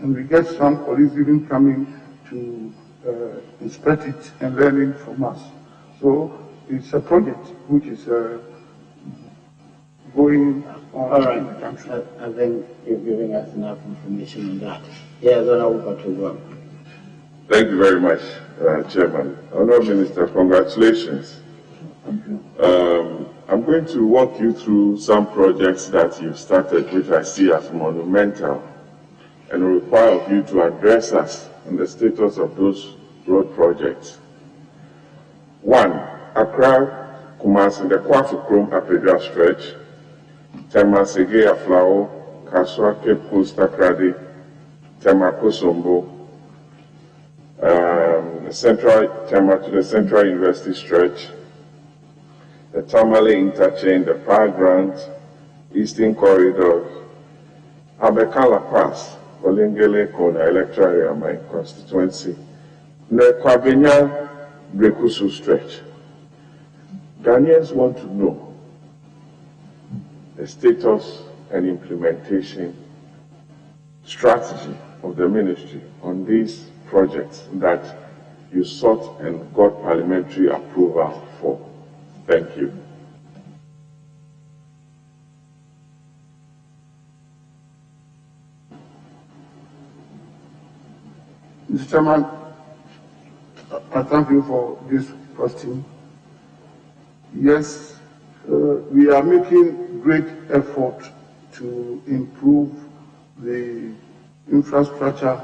And we get some colleagues even coming to inspect it and learning from us. So it's a project which is going on in the country. I think you're giving us enough information on that. Yes, Honorable Patrick. Thank you very much, Chairman. Honorable Minister, congratulations. Thank you. I'm going to walk you through some projects that you've started, which I see as monumental, and require of you to address us on the status of those road projects. 1. Accra, Kumasi, the Kwafu Krom Apedra stretch, Temasege Aflao, Kaswa Cape Coast Takrade, Temakosombo, the Central University stretch, the Tamale Interchange, the Parklands, Eastern Corridor, Abekala Pass, Olingele Kona electoral area, my constituency, the Kwabenya Brekusu stretch. Ghanaians want to know the status and implementation strategy of the ministry on these projects that you sought and got parliamentary approval for. Thank you. Mr. Chairman, I thank you for this question. Yes, we are making great effort to improve the infrastructure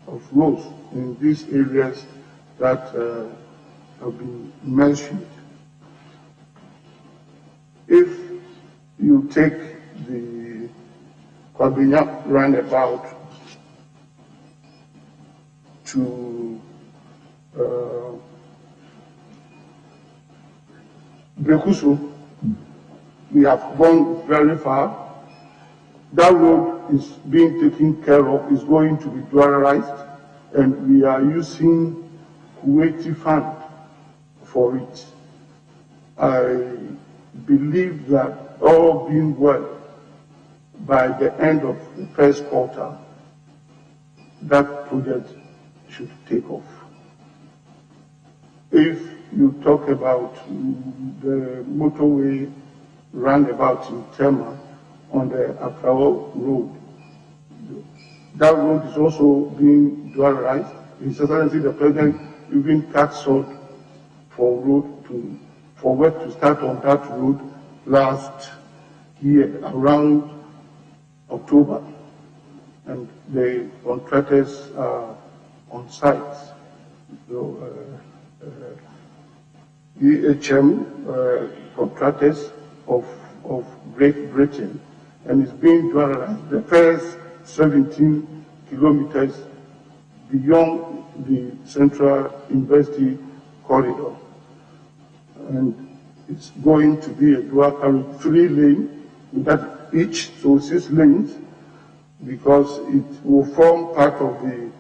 of roads in these areas that have been mentioned. If you take the Kwabenya roundabout to Brekusu, we have gone very far. That road is being taken care of, is going to be dualized, and we are using Kuwaiti fund for it. I believe that all being well, by the end of the first quarter, that project should take off. If you talk about the motorway roundabout in Tema on the Accra Road, that road is also being dualized. His Excellency the President even cut short for work to start on that road last year around October, and the contractors are on site. So, EHM contractors of Great Britain, and it's being dualized. The first 17 kilometers beyond the Central University corridor, and it's going to be a dual carriage 3-lane with that each, so 6 lanes, because it will form part of the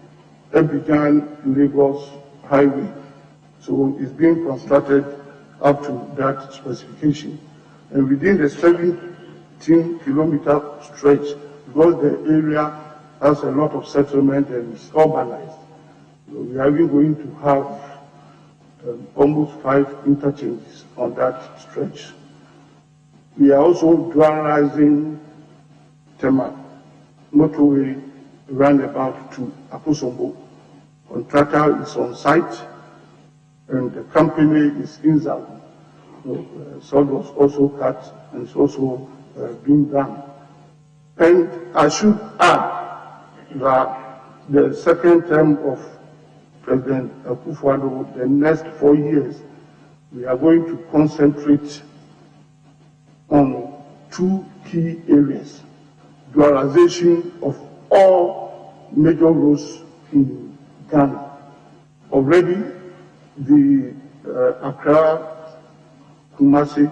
Abidjan-Lagos highway. So it's being constructed up to that specification. And within the 17-kilometer stretch, because the area has a lot of settlement and is urbanized, so we are even going to have almost 5 interchanges on that stretch. We are also dualizing Tema motorway roundabout to Akosombo. Contractor is on site, and the company is inside. So, sod was also cut and it's also being done. And I should add that the second term of President Akufo-Addo, the next 4 years, we are going to concentrate on 2 key areas: dualization of all major roads in Ghana. Already, the Accra-Kumasi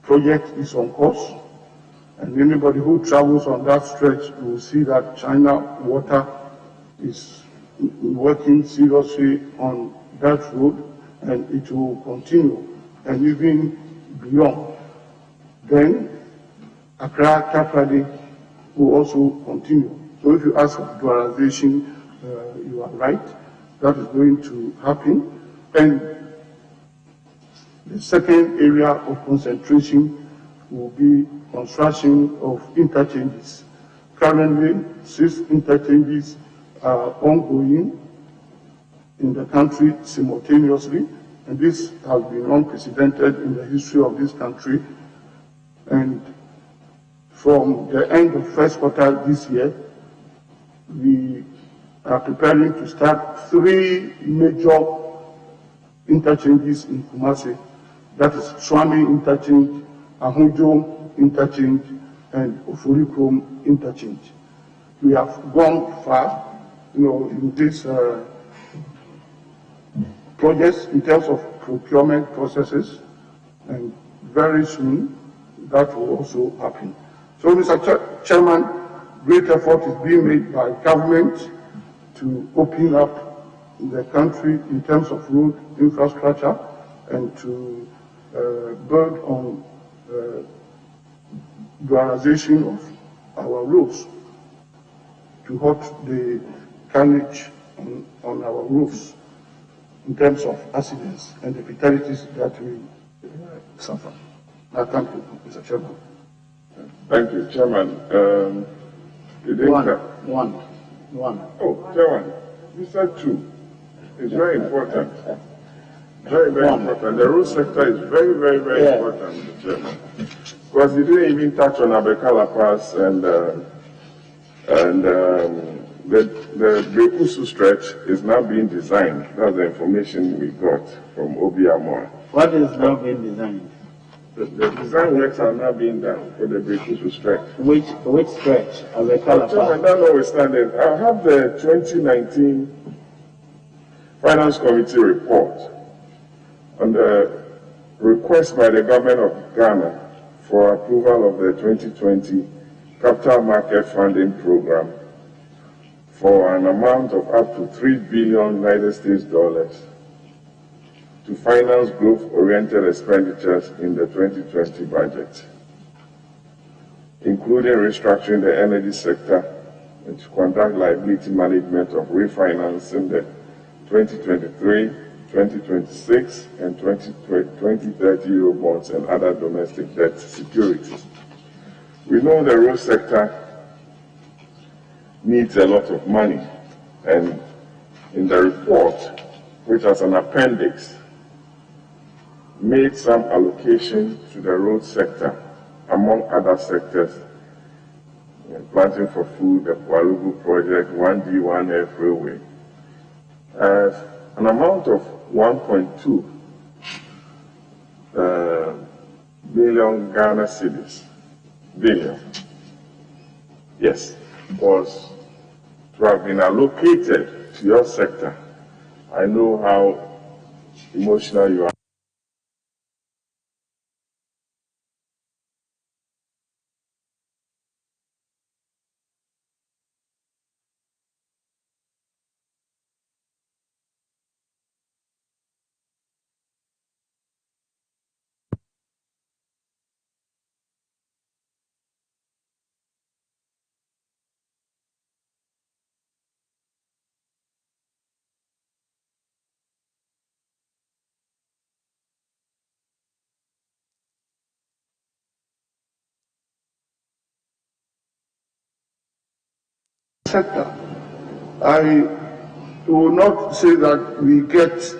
project is on course, and anybody who travels on that stretch will see that China Water is working seriously on that road, and it will continue, and even beyond. Then Accra-Takoradi will also continue. So if you ask for dualization, you are right. That is going to happen. And the second area of concentration will be construction of interchanges. Currently, 6 interchanges are ongoing in the country simultaneously, and this has been unprecedented in the history of this country. And from the end of first quarter this year, we are preparing to start 3 major interchanges in Kumasi. That is Swami Interchange, Ahunjo Interchange, and Ofurikrom Interchange. We have gone far, in these projects in terms of procurement processes, and very soon that will also happen. So, Mr. Chairman, great effort is being made by government to open up the country in terms of road infrastructure and to build on dualization of our roads to halt the carnage on our roads in terms of accidents and the fatalities that we suffer. I thank you, Mr. Chairman. Thank you, Chairman. One. Oh, Chairman, you said 2. It's very important. Very, very important. The road sector is very, very, very important, Mr. Chairman. Because you didn't even touch on Abekala Pass and the Brekusu stretch is now being designed. That's the information we got from Obi Amor. What is now being designed? The design works are now being done for the Brekusu stretch. Which stretch? Abekala Pass. Chairman, that notwithstanding, I have the 2019 Finance Committee report on the request by the government of Ghana for approval of the 2020 Capital Market Funding Program for an amount of up to $3 billion United States dollars to finance growth-oriented expenditures in the 2020 budget, including restructuring the energy sector and to conduct liability management of refinancing the 2023, 2026, and 2030 Eurobonds and other domestic debt securities. We know the road sector needs a lot of money, and in the report, which has an appendix, made some allocation to the road sector, among other sectors, planting for food, the Kwalugu project, 1D1F railway, an amount of 1.2 billion Ghana cedis, yes, was to have been allocated to your sector. I know how emotional you are. Sector. I will not say that we get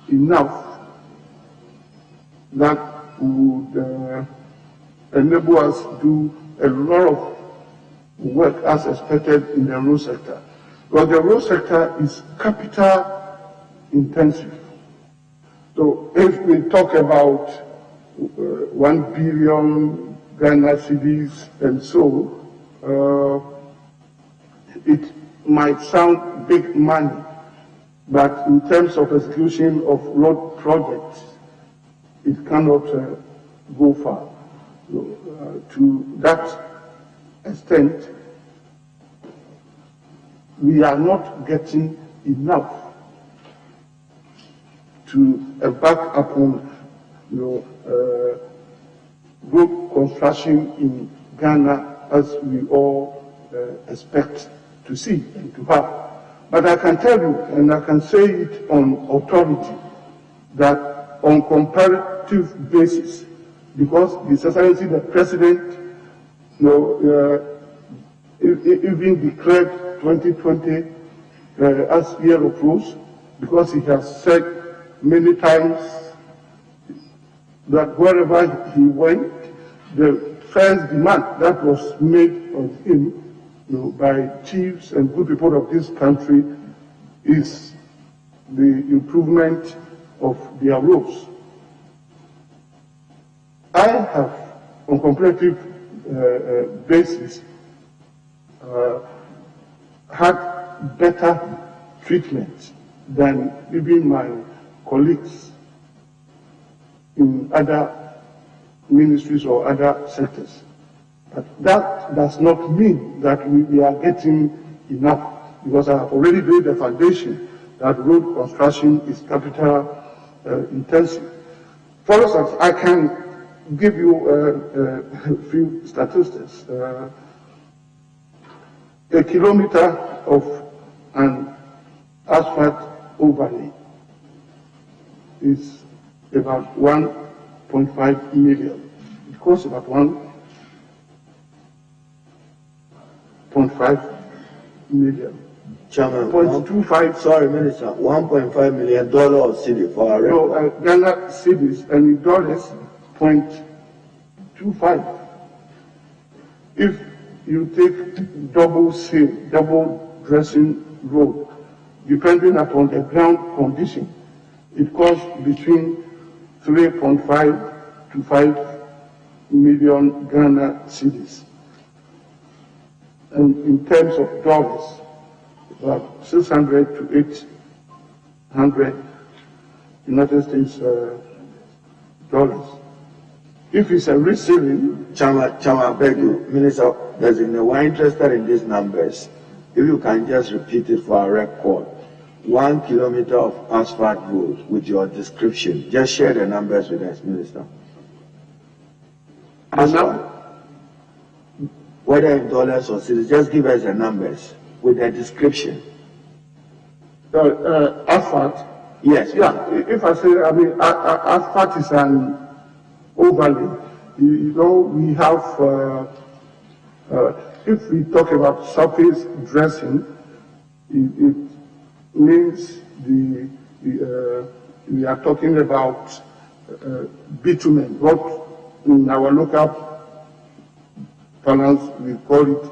enough that would enable us to do a lot of work as expected in the road sector. But the road sector is capital intensive. So if we talk about 1 billion Ghana cedis and so, it might sound big money, but in terms of execution of road projects, it cannot go far. To that extent, we are not getting enough to embark upon road construction in Ghana as we all expect to see and to have. But I can tell you, and I can say it on authority, that on comparative basis, because His Excellency the President, even declared 2020 as year of rules, because he has said many times that wherever he went, the first demand that was made of him by chiefs and good people of this country is the improvement of their roads. I have, on comparative basis, had better treatment than even my colleagues in other ministries or other sectors. But that does not mean that we are getting enough, because I have already laid the foundation that road construction is capital intensive. For instance, I can give you a few statistics. A kilometer of an asphalt overlay is about 1.5 million. It costs about 1.5 million. Chairman, 0.25. Sorry, Minister, $1.5 million of city for our record. Ghana cities and in dollars, 0.25. If you take double dressing road, depending upon the ground condition, it costs between 3.5 to 5 million Ghana cedis. And in terms of dollars, about 600 to 800 United States dollars. If it's a reselling, Chairman, I beg you, Minister Designate, we're interested in these numbers. If you can just repeat it for our record. 1 kilometer of asphalt road with your description. Just share the numbers with us, Minister. Asphalt. Whether in dollars or cities, just give us the numbers with the description. asphalt. Yes. Yeah. If I say, asphalt is an overlay. You know, we have. If we talk about surface dressing, it means we are talking about bitumen. What in our local parlance we call it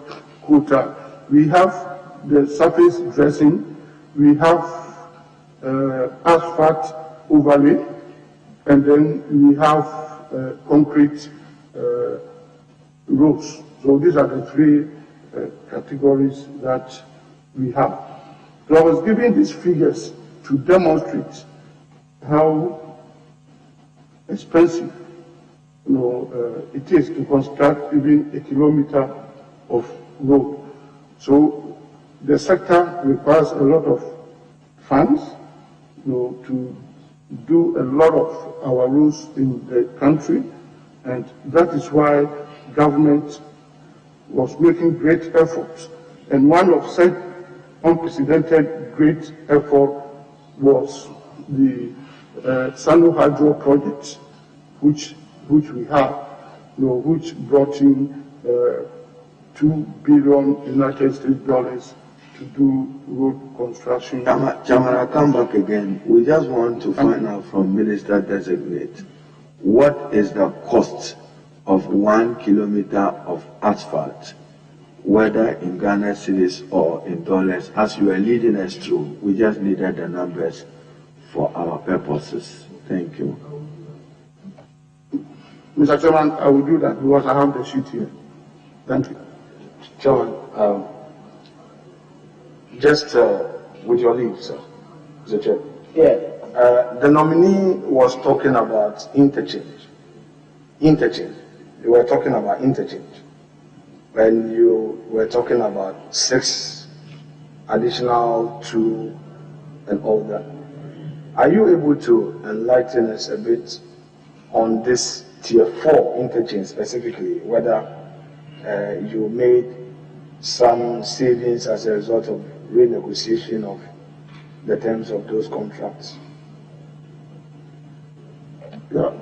quota. We have the surface dressing, we have asphalt overlay, and then we have concrete roads. So these are the three categories that we have. So I was giving these figures to demonstrate how expensive it is to construct even a kilometer of road. So the sector requires a lot of funds to do a lot of our roads in the country, and that is why government was making great efforts. And one of such unprecedented great effort was the Sano Hydro project, which we have, which brought in $2 billion United States dollars to do road construction. Chairman, I'll come back again. We just want to find out from Minister Designate, what is the cost of 1 kilometer of asphalt, whether in Ghana cedis or in dollars? As you are leading us through, we just needed the numbers for our purposes. Thank you. Mr. Chairman, I will do that because I have the sheet here. Thank you. Chairman, just with your leave, sir, Mr. Chair. Yeah. The nominee was talking about interchange. You were talking about interchange. When you were talking about 6 additional 2 and all that. Are you able to enlighten us a bit on this Tier 4 interchange specifically, whether you made some savings as a result of renegotiation of the terms of those contracts? Yeah.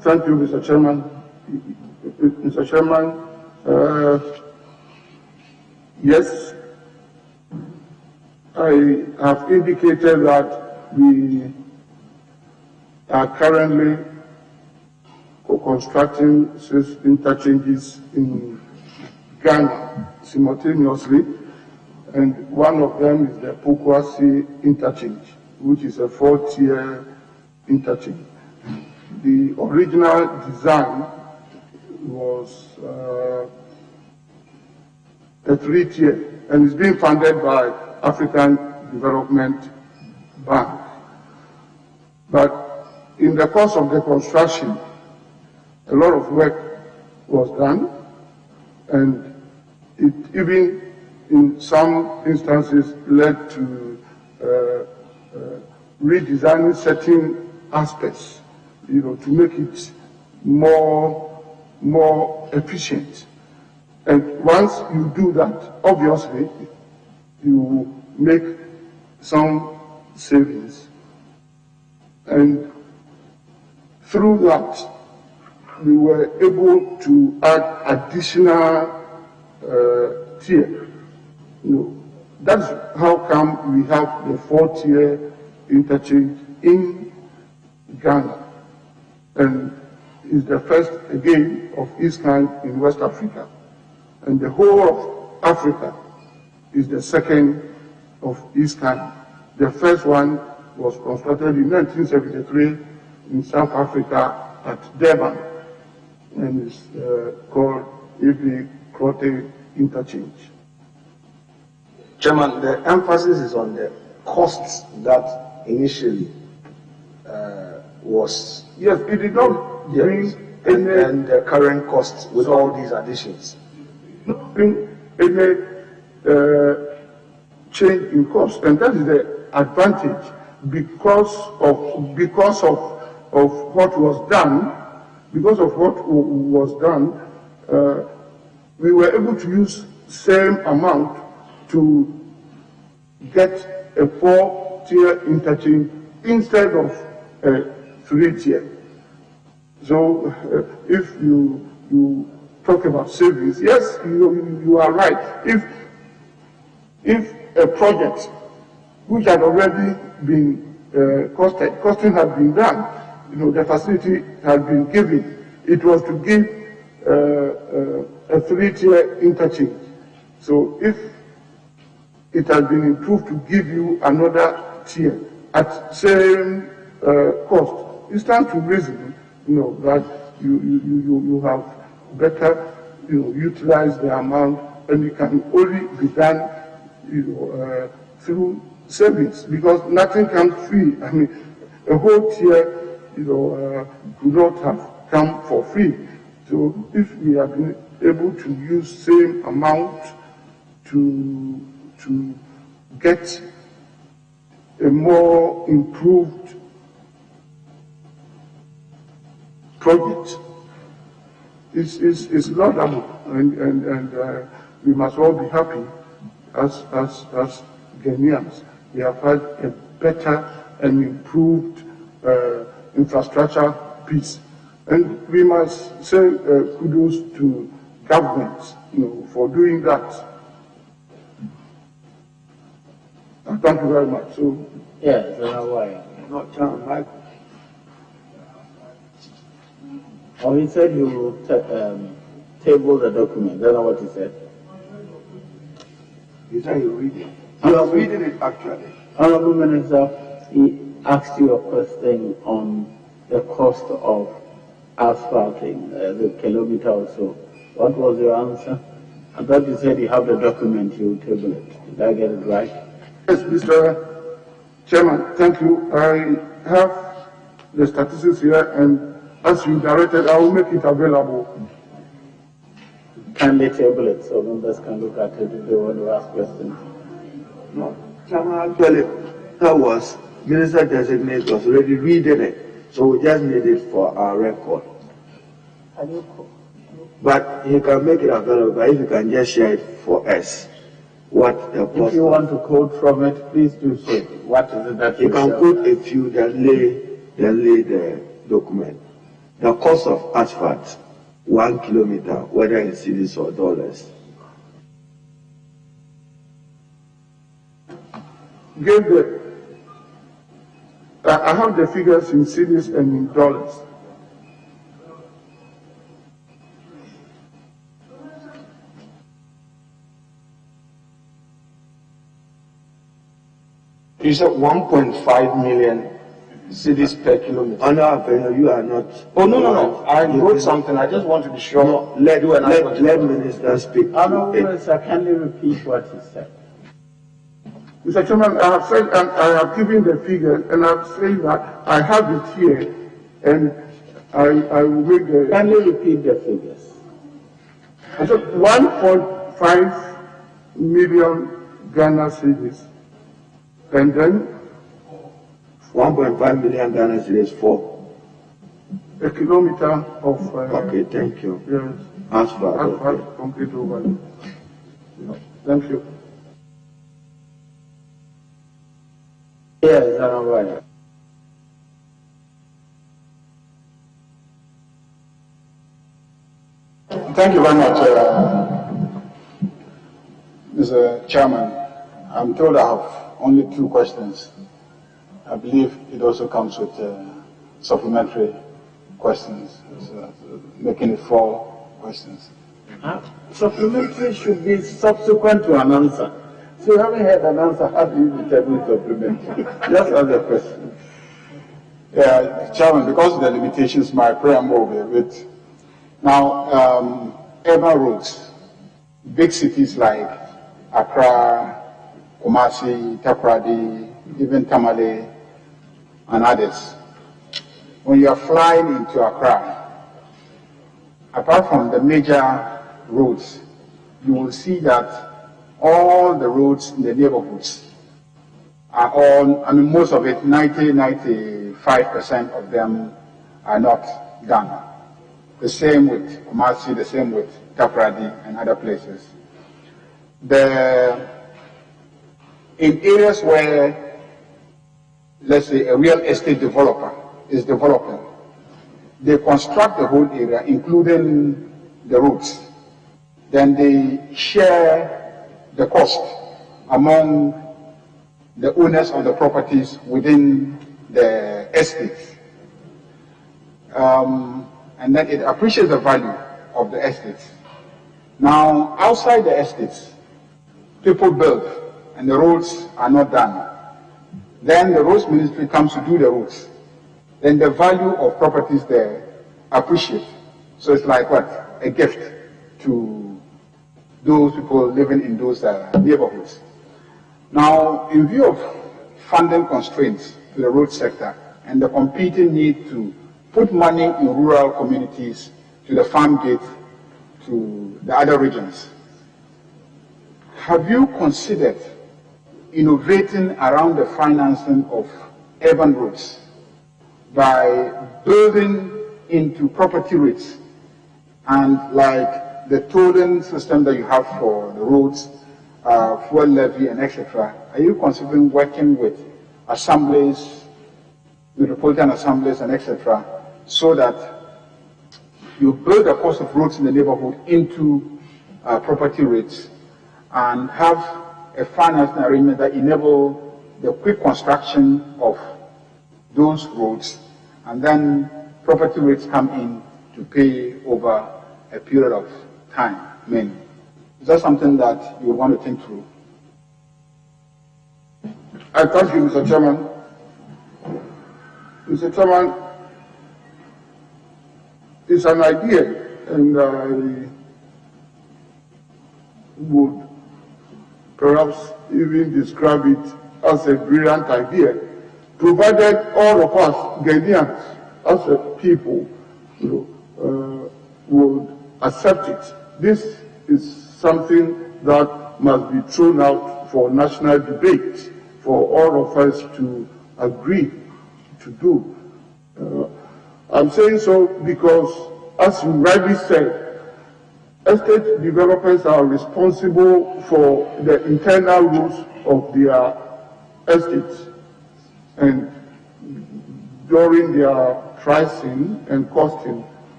Thank you, Mr. Chairman. Mr. Chairman, yes, I have indicated that we are currently constructing 6 interchanges in Ghana simultaneously, and one of them is the Pokwasi interchange, which is a 4-tier interchange. The original design was a 3-tier, and it's being funded by African Development Bank. But in the course of the construction, a lot of work was done, and it even in some instances led to redesigning certain aspects, to make it more efficient. And once you do that, obviously, you make some savings. And through that, we were able to add additional tier. That's how come we have the 4-tier interchange in Ghana. And it's the first, again, of its kind in West Africa. And the whole of Africa is the second of its kind. The first one was constructed in 1973 in South Africa at Durban, and it's called Evi Krote Interchange. Chairman, the emphasis is on the costs that initially was. Yes, it did not bring any. And the current costs with all these additions. Not bring any change in cost, and that is the advantage because of what was done. Because of what was done, we were able to use same amount to get a 4-tier interchange instead of a 3-tier. So if you talk about savings, yes, you are right. If a project which had already been costing had been done, the facility had been given, it was to give a 3-tier interchange. So if it has been improved to give you another tier at same cost, it stands to reason, that you have better, utilize the amount, and it can only be done, through savings, because nothing comes free. I mean, a whole tier, could not have come for free. So if we have been able to use same amount to get a more improved project, it's laudable, and we must all be happy as Ghanaians. We have had a better and improved infrastructure piece. And we must say kudos to governments, for doing that. Thank you very much. So, yes, why? No, Chairman, Michael. Oh, he said you will table the document. That's not what he said. You said you read it. You are reading it actually. Honorable Minister, he asked you a question on the cost of asphalting, the kilometer or so. What was your answer? I thought you said you have the document, you will table it. Did I get it right? yes, Mr. Chairman, thank you. I have the statistics here, and as you directed, I will make it available. Kindly table it so members can look at it if they want to ask questions. No, Chairman, actually, that was Minister Designate was already reading it, so we just need it for our record. Can you But he can make it available, but if you can just share it for us, what the cost. If you want to quote from it, please do so. What is it that you can quote a few that lay the document. The cost of asphalt, 1 kilometer, whether in cedis or dollars. I have the figures in cedis and in dollars. You said 1.5 million cedis per kilometer. Oh, no, you are not. Oh, no. I wrote something. I just want to be sure. No, let Minister speak. Minister, kindly repeat what he said. Mr. Chairman, I have said, and I have given the figures, and I've said that I have it here, and I will make the. Kindly repeat the figures. I said 1.5 million Ghana cedis. And then 1.5 million Ghana cedis for a kilometer of okay, thank you. Yes. Asphalt. Okay. Complete overlay. Thank you. Yes, I'm right. Thank you very much, Mr. Chairman. I'm told I have only 2 questions. I believe it also comes with supplementary questions, so making it 4 questions. Supplementary should be subsequent to an answer. So you haven't had an answer, how do you determine supplementary? Just as a question. Yeah, Chairman, because of the limitations, my preamble will be a bit. Now, urban roads, big cities like Accra, Kumasi, Takoradi, even Tamale, and others. When you are flying into Accra, apart from the major roads, you will see that all the roads in the neighborhoods are all, most of it, 95% of them are not done. The same with Kumasi, the same with Takoradi and other places. In areas where, let's say, a real estate developer is developing, they construct the whole area, including the roads. Then they share the cost among the owners of the properties within the estates. And then it appreciates the value of the estates. Now, outside the estates, people build and the roads are not done. Then the roads ministry comes to do the roads. Then the value of properties there appreciate. So it's like what? A gift to those people living in those neighborhoods. Now, in view of funding constraints to the road sector and the competing need to put money in rural communities to the farm gate to the other regions, have you considered innovating around the financing of urban roads by building into property rates and like the tolling system that you have for the roads, fuel levy and etc.? Are you considering working with assemblies, metropolitan assemblies and etc., so that you build the cost of roads in the neighborhood into property rates and have a financing arrangement that enable the quick construction of those roads, and then property rates come in to pay over a period of time? Is that something that you would want to think through? I thank you, Mr. Chairman. Mr. Chairman, it's an idea, and I would perhaps even describe it as a brilliant idea, provided all of us, Ghanaians, as a people, would accept it. This is something that must be thrown out for national debate, for all of us to agree to do. I'm saying so because, as you rightly said, estate developers are responsible for the internal rules of their estates, and during their pricing and costing,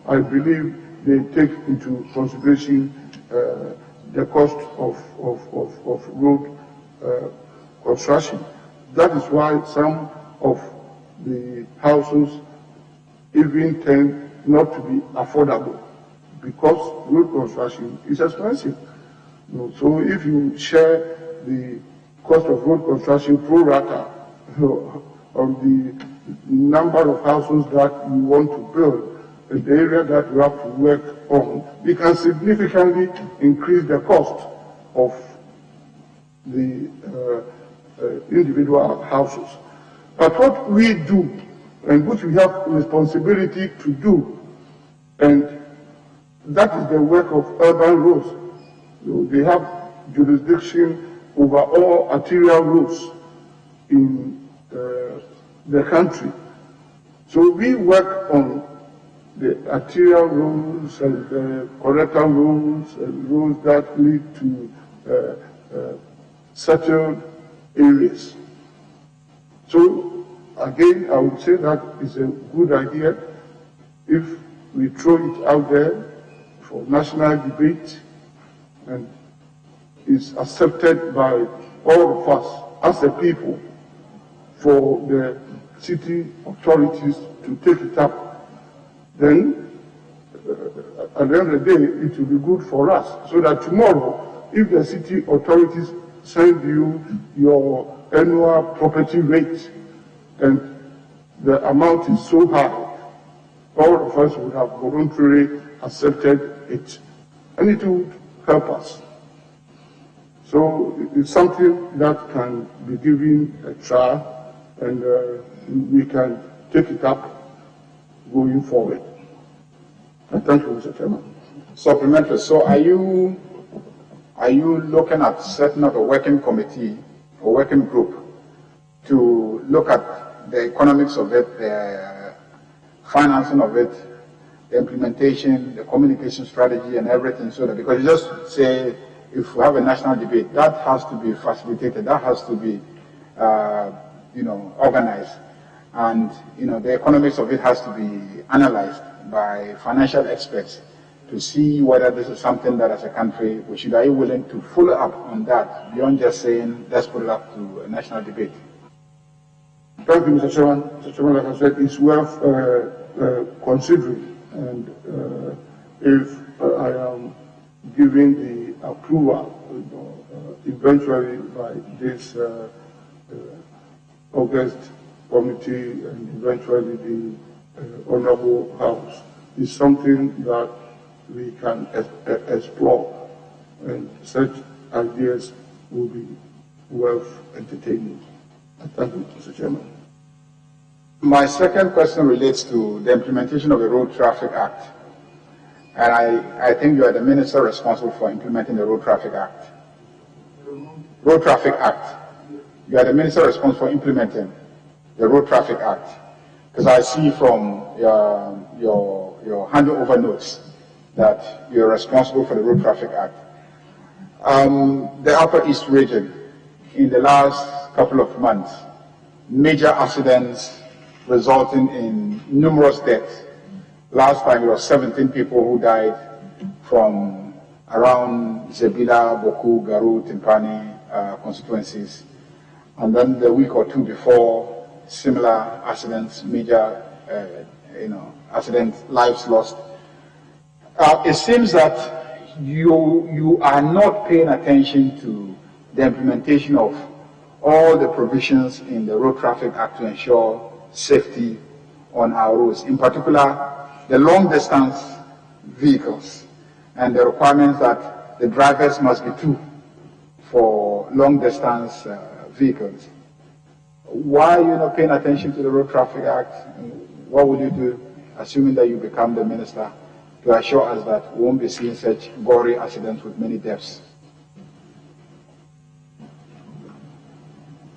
I believe they take into consideration the cost of road construction. That is why some of the houses even tend not to be affordable, because road construction is expensive. So if you share the cost of road construction pro rata on the number of houses that you want to build, and the area that you have to work on, you can significantly increase the cost of the individual houses. But what we do, and which we have responsibility to do, and that is the work of urban roads. They have jurisdiction over all arterial roads in the country. So we work on the arterial roads and the connector roads and roads that lead to settled areas. So again, I would say that is a good idea if we throw it out there for national debate and is accepted by all of us as a people, for the city authorities to take it up. Then, at the end of the day, it will be good for us, so that tomorrow, if the city authorities send you your annual property rate and the amount is so high, all of us would have voluntarily accepted it, and it would help us. So it's something that can be given a try, and we can take it up going forward. And thank you, Mr. Chairman. Supplementary. So are you looking at setting up a working committee or working group to look at the economics of it, the financing of it, the implementation, the communication strategy and everything, so that, because you just say, if we have a national debate, that has to be facilitated, that has to be, organized. And, the economics of it has to be analyzed by financial experts to see whether this is something that as a country we should, are you willing to follow up on that beyond just saying, let's put it up to a national debate? Thank you, Mr. Chairman. Mr. Chairman, like I said, it's worth considering. And if I am given the approval, eventually by this August committee and eventually the Honorable House, is something that we can explore, and such ideas will be worth entertaining. Thank you, Mr. Chairman. My second question relates to the implementation of the Road Traffic Act. And I think you are the minister responsible for implementing the Road Traffic Act. Road Traffic Act. You are the minister responsible for implementing the Road Traffic Act. Because I see from your handover notes that you are responsible for the Road Traffic Act. The Upper East region, in the last couple of months, major accidents resulting in numerous deaths. Last time it was 17 people who died from around Zebila, Boku, Garu, Timpani constituencies. And then the week or two before, similar accidents, major accidents, lives lost. It seems that you are not paying attention to the implementation of all the provisions in the Road Traffic Act to ensure safety on our roads, in particular the long distance vehicles and the requirements that the drivers must be two for long distance vehicles. Why are you not paying attention to the Road Traffic Act? What would you do, assuming that you become the minister, to assure us that we won't be seeing such gory accidents with many deaths?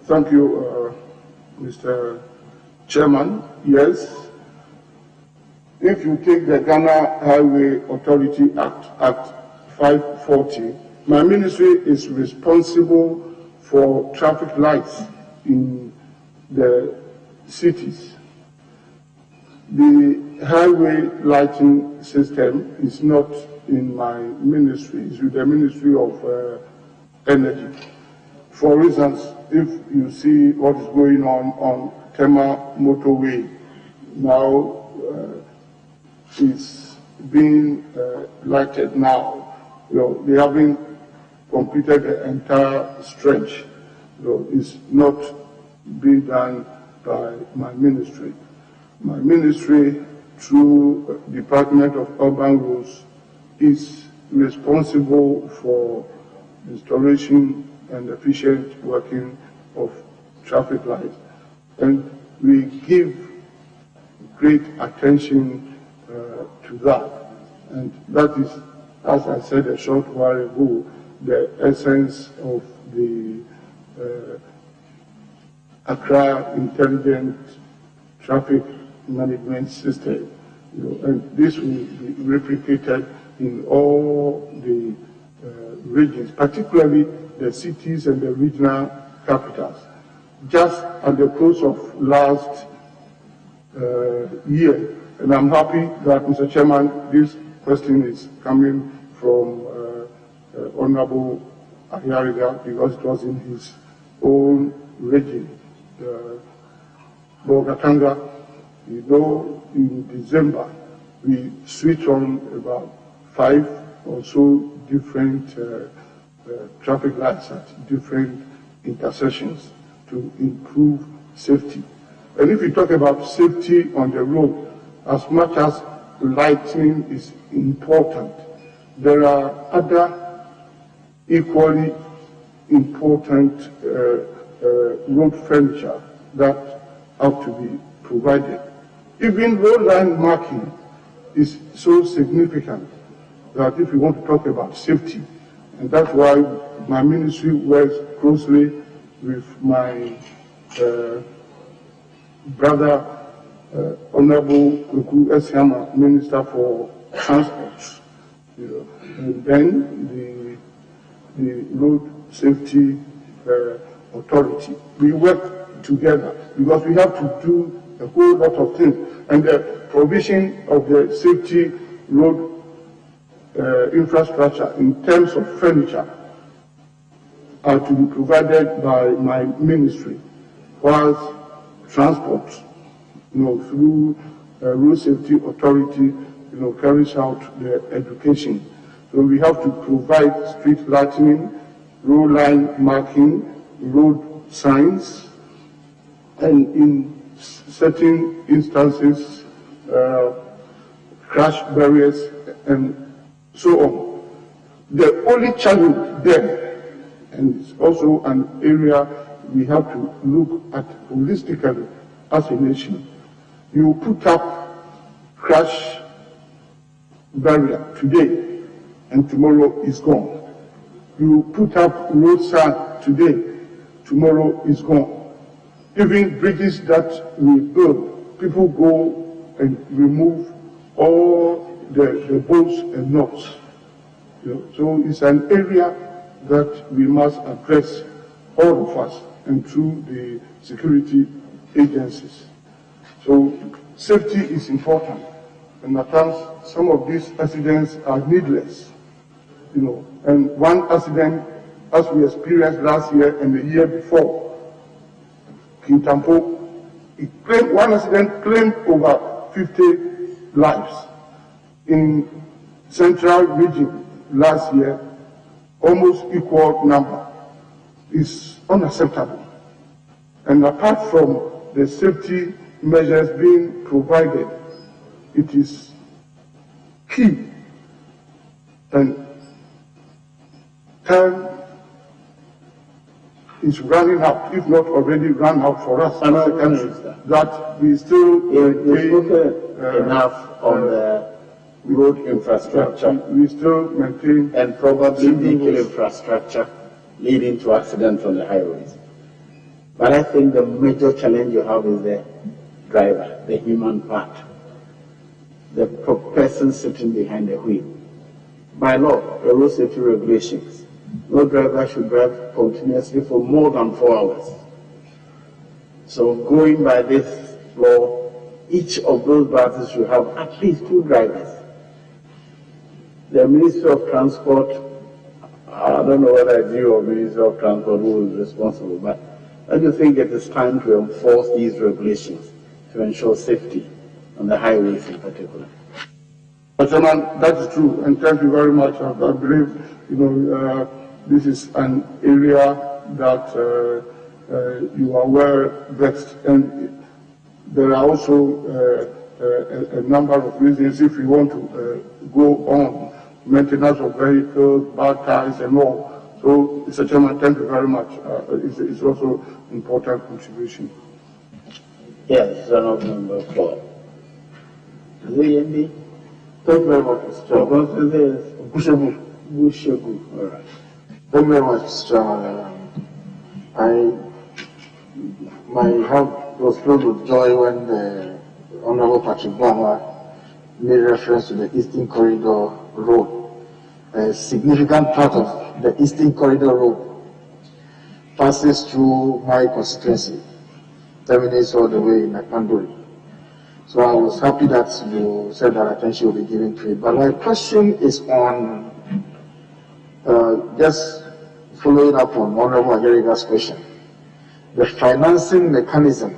Thank you, Mr. Chairman. Yes, if you take the Ghana Highway Authority Act, 540. My ministry is responsible for traffic lights in the cities. The highway lighting system is not in my ministry, it's with the Ministry of Energy. For instance, if you see what is going on Tema motorway, now it's being lighted now. They haven't completed the entire stretch. It's not being done by my ministry. My ministry, through Department of Urban Roads, is responsible for installation and efficient working of traffic lights. And we give great attention to that. And that is, as I said a short while ago, the essence of the Accra Intelligent Traffic Management System. And this will be replicated in all the regions, particularly the cities and the regional capitals. Just at the close of last year, and I'm happy that, Mr. Chairman, this question is coming from Honorable Ayariga, because it was in his own region, Bogatanga. In December, we switched on about 5 or so different traffic lights at different intersections to improve safety. And if we talk about safety on the road, as much as lighting is important, there are other equally important road furniture that have to be provided. Even road line marking is so significant that if we want to talk about safety, and that's why my ministry works closely with my brother, Honorable Kuku Esiama, Minister for Transport, and then the Road Safety Authority. We work together because we have to do a whole lot of things, and the provision of the safety road infrastructure in terms of furniture are to be provided by my ministry, whilst transport, through Road Safety Authority, carries out the education. So we have to provide street lighting, road line marking, road signs, and in certain instances, crash barriers, and so on. The only challenge there, and it's also an area we have to look at holistically as a nation. You put up crash barrier today, and tomorrow is gone. You put up road sign today, tomorrow is gone. Even bridges that we build, people go and remove all the bolts and nuts. So it's an area that we must address, all of us, and through the security agencies. So safety is important, and at times some of these accidents are needless. And one accident, as we experienced last year and the year before, Kintampo, one accident claimed over 50 lives. In Central Region last year, almost equal number. Is unacceptable. And apart from the safety measures being provided, it is key, and time is running out, if not already run out for us as a country, that we still maintain enough on the road infrastructure. We still maintain, and probably vehicle infrastructure leading to accidents on the highways. But I think the major challenge you have is the driver, the human part, the person sitting behind the wheel. by law, the road safety regulations, no driver should drive continuously for more than 4 hours. So going by this law, each of those buses should have at least 2 drivers. The Ministry of Transport, I don't know whether it's you or Ministry of Transport who is responsible, but I do think it is time to enforce these regulations to ensure safety on the highways in particular. Chairman, that is true, and thank you very much. I believe, this is an area that you are well versed, and there are also a number of reasons if you want to go on maintenance of vehicles, bad tires, and all. So, Mr. Chairman, thank you very much. It's also important contribution. Yes, son of number 4. Is it Yendi? Thank you very much, Mr. Chairman. What is it? Bushegu. All right. Thank you very much, Mr. Chairman. My heart was filled with joy when the Honorable Patrick Bama made reference to the Eastern Corridor Road. A significant part of the Eastern Corridor Road passes through my constituency, terminates all the way in Akanduri. So I was happy that you said that attention will be given to it. But my question is on, just following up on Honorable Ageriga's question, the financing mechanism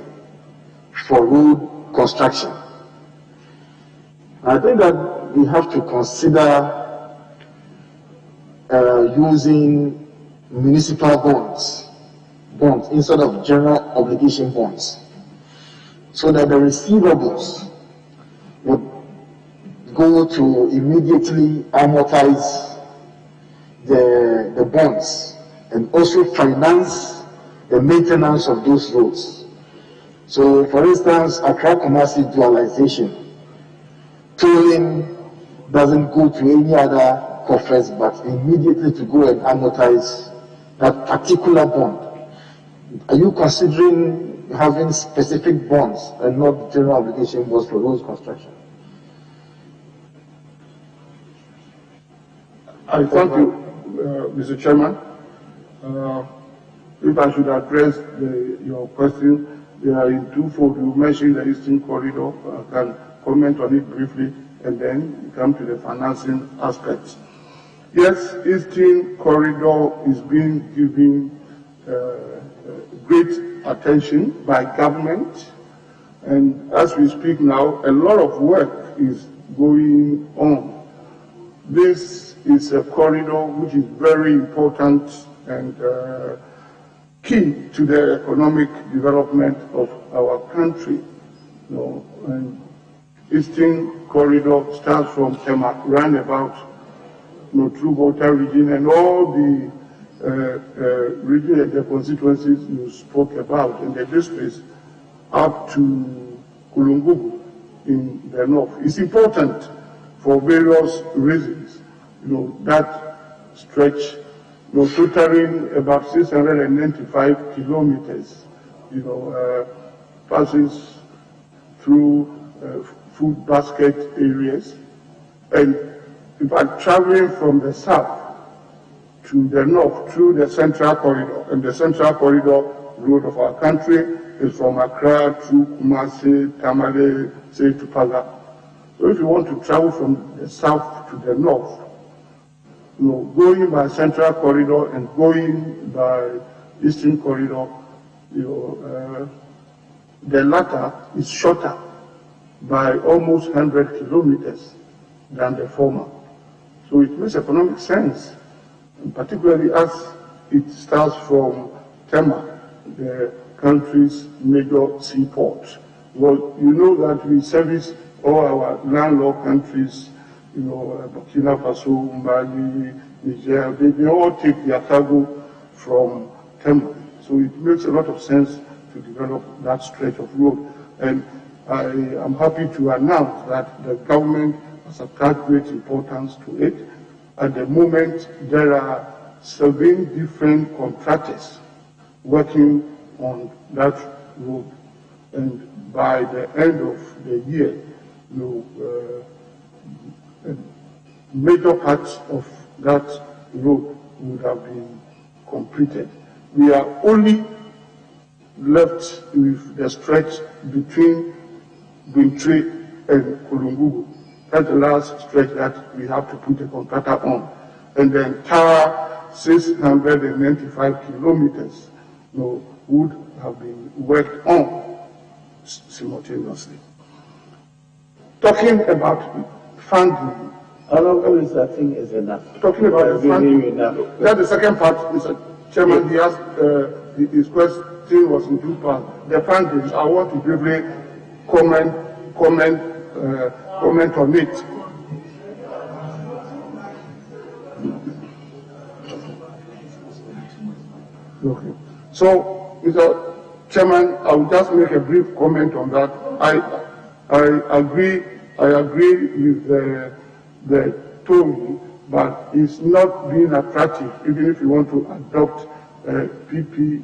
for road construction. I think that we have to consider using municipal bonds instead of general obligation bonds, so that the receivables would go to immediately amortize the bonds and also finance the maintenance of those roads. So, for instance, Accra-Kumasi dualization, tolling doesn't go to any other coffers but immediately to go and amortize that particular bond. Are you considering having specific bonds and not general obligation bonds for road construction? I thank you, Mr. Chairman. If I should address your question, they are in twofold. You mentioned the Eastern Corridor. I can comment on it briefly and then come to the financing aspects. Yes, Eastern Corridor is being given great attention by government, and as we speak now, a lot of work is going on. This is a corridor which is very important and key to the economic development of our country. And Eastern Corridor starts from Tema roundabout, through Volta region and all the region and the constituencies you spoke about in the districts up to Kulungugu in the north. It's important for various reasons. That stretch, totaling about 695 kilometers, passes through food basket areas, and in fact traveling from the south to the north through the Central Corridor, and the Central Corridor road of our country is from Accra through Kumasi, Tamale, say to Paga. So if you want to travel from the south to the north, going by Central Corridor and going by Eastern Corridor, the latter is shorter by almost 100 kilometers than the former. So it makes economic sense, and particularly as it starts from Tema, the country's major seaport. Well, you know that we service all our landlocked countries, Burkina Faso, Mali, Niger, they all take their cargo from Tema. So it makes a lot of sense to develop that stretch of road. And I am happy to announce that the government has attached great importance to it. At the moment, there are 7 different contractors working on that road. And by the end of the year, major parts of that road would have been completed. We are only left with the stretch between Bintri and Kulungugu. That's the last stretch that we have to put a contractor on. And the entire 695 kilometers would have been worked on simultaneously. Talking about funding. I think is enough. Talking about the funding. That's the second part, Mr. Chairman. He asked, his question was in two parts. The funding, I want to briefly comment on it. Okay. So, Mr. Chairman, I will just make a brief comment on that. I agree with the tone, but it's not being attractive, even if you want to adopt a PPP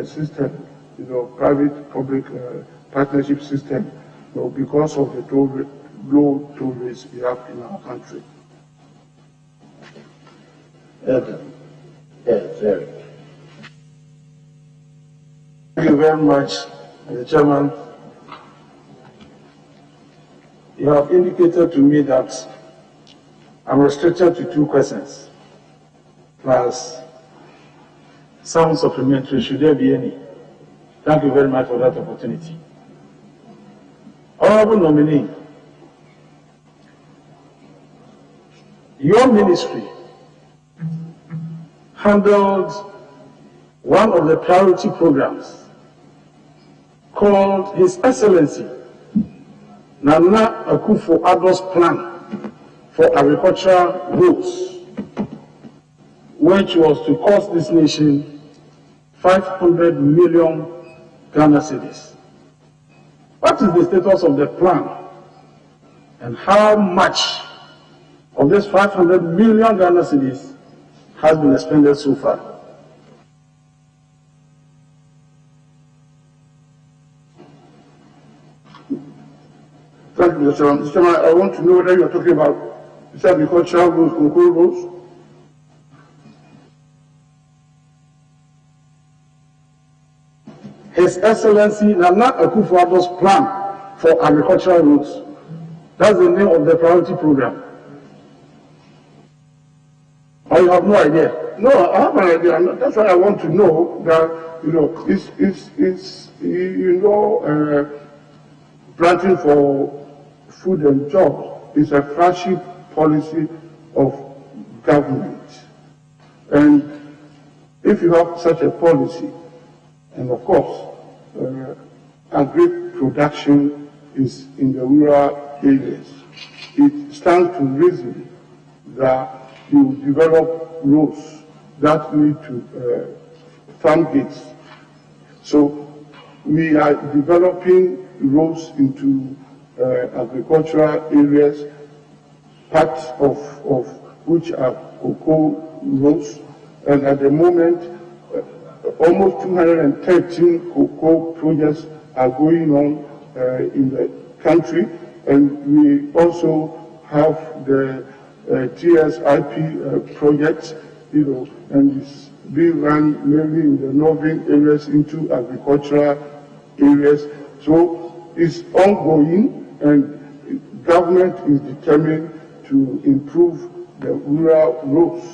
system, private-public partnership system, because of the low toll rates we have in our country. Very. Thank you very much, Mr. Chairman. You have indicated to me that I'm restricted to 2 questions, plus some supplementary, should there be any. Thank you very much for that opportunity. Honorable nominee, your ministry handled one of the priority programs called His Excellency Nana Akufo-Addo's Plan for Agricultural Roads, which was to cost this nation 500 million Ghana cedis. What is the status of the plan, and how much of this 500 million Ghana cedis has been expended so far? Thank you, Mr. Chairman. Mr. Chairman, I want to know whether you are talking about agricultural roads, cocoa roads. His Excellency Nana Akufo-Addo's Plan for Agricultural Roads. That's the name of the priority program. Or you have no idea? No, I have an idea. That's why I want to know that, planting for food and jobs is a flagship policy of government. And if you have such a policy, and of course, agri production is in the rural areas, it stands to reason that you develop roads that lead to farm gates. So we are developing roads into agricultural areas, parts of which are cocoa roads, and at the moment, almost 213 cocoa projects are going on in the country, and we also have the TSIP project, and it's being run mainly in the northern areas into agricultural areas. So it's ongoing, and government is determined to improve the rural roads,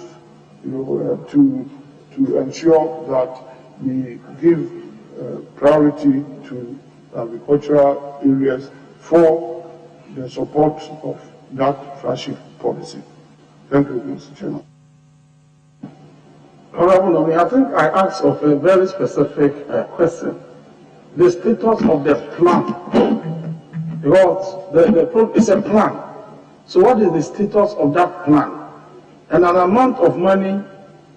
to ensure that we give priority to agricultural areas for the support of that flagship policy. Thank you, Mr. Chairman. Honorable Nomi, I think I asked of a very specific question. The status of the plan, because it's a plan. So what is the status of that plan? And an amount of money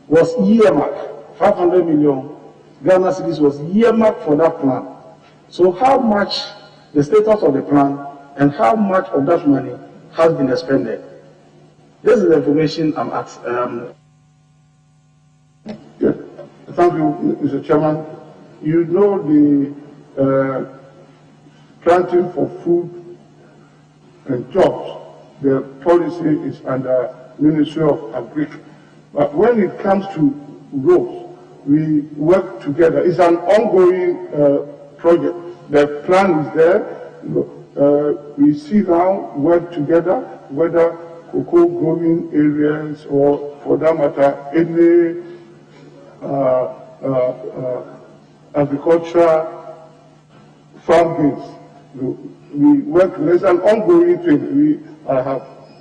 was earmarked, 500 million Ghana cedis was earmarked for that plan. So how much the status of the plan and how much of that money has been expended? This is the information I'm asking. Yes. Thank you, Mr. Chairman. You know the planting for food and jobs the policy is under Ministry of Agri. But when it comes to roads, we work together. It's an ongoing project. The plan is there. We sit down, work together, whether cocoa growing areas or, for that matter, any agricultural farm base. We work. It's an ongoing thing.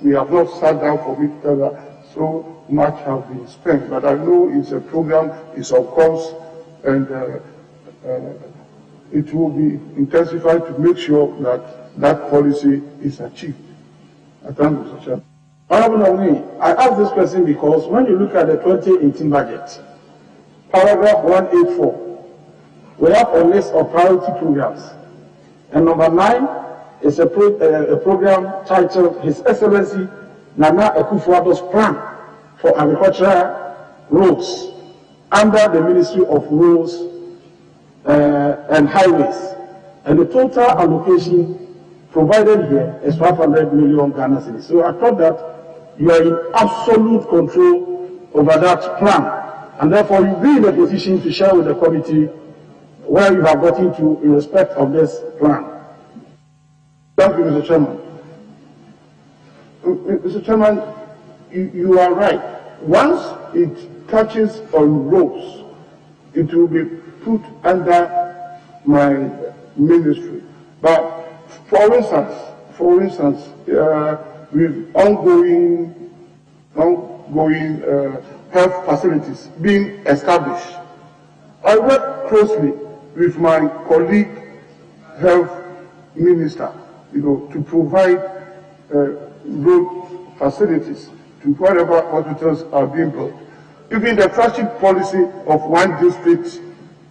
We have not sat down for it together. So much have been spent, but I know it's a program. It's of course, and it will be intensified to make sure that that policy is achieved. I thank you, Mr. Chairman. Honorable Nominee, I ask this question because when you look at the 2018 budget, paragraph 184, we have a list of priority programs. And number 9 is a program titled His Excellency Nana Akufo-Addo's Plan for Agricultural Roads under the Ministry of Roads and Highways. And the total allocation provided here is 500 million Ghana cedis. So I thought that you are in absolute control over that plan, and therefore you'll be in a position to share with the committee where you have gotten to in respect of this plan. Thank you, Mr. Chairman. Mr. Chairman, you are right. Once it touches on roads, it will be put under my ministry. But for instance, with ongoing health facilities being established, I work closely with my colleague health minister, to provide road facilities to wherever hospitals are being built. Even the flagship policy of one district,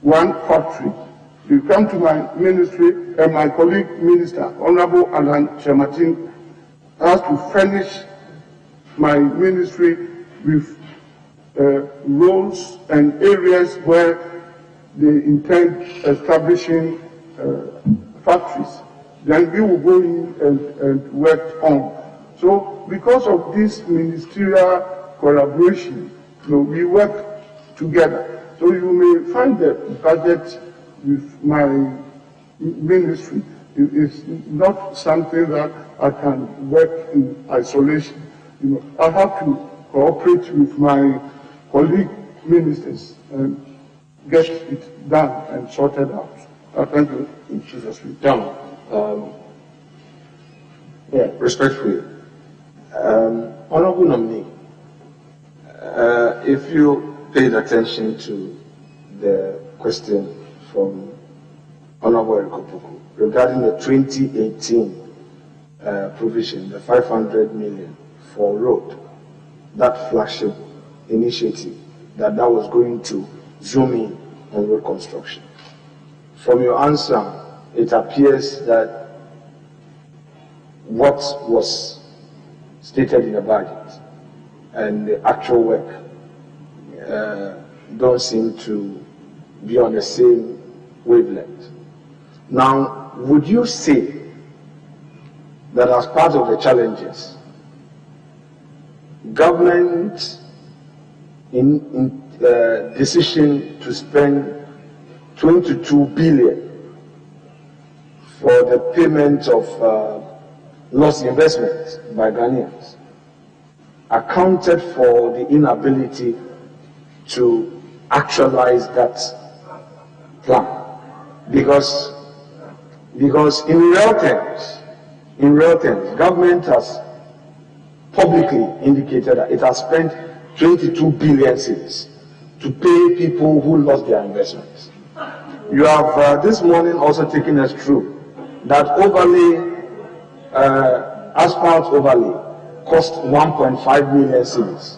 one factory. You come to my ministry, and my colleague minister, Honorable Alan Shematin, has to furnish my ministry with roads and areas where they intend establishing factories. Then we will go in and work on. So because of this ministerial collaboration, we work together. So you may find the budget with my ministry. It is not something that I can work in isolation. I have to cooperate with my colleague ministers and get it done and sorted out. Thank you in Jesus' name. John, respectfully, Honorable Nominee, if you paid attention to the question from Honorable Erikopuku regarding the 2018 provision, the 500 million for road, that flagship initiative, that was going to zoom in on road construction. From your answer, it appears that what was stated in the budget and the actual work don't seem to be on the same wavelength. Now, would you say that as part of the challenges, government decision to spend 22 billion for the payment of lost investments by Ghanaians accounted for the inability to actualize that plan? Because in real terms, government has publicly indicated that it has spent 22 billion cedis to pay people who lost their investments. You have this morning also taken us through that asphalt overlay cost 1.5 million cedis.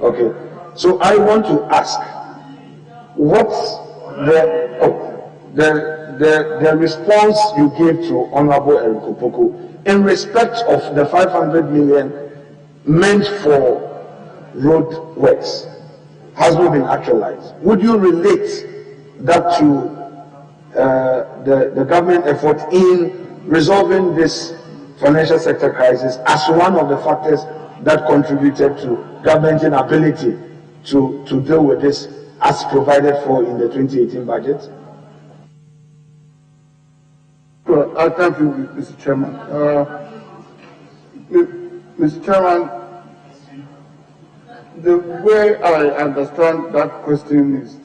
Okay, so I want to ask, what's the response you gave to Honorable Erikopuku in respect of the 500 million meant for road works has not been actualized? Would you relate that to the government effort in resolving this financial sector crisis as one of the factors that contributed to government's inability to deal with this as provided for in the 2018 budget? Well, I thank you, Mr. Chairman. Mr. Chairman, the way I understand that question is,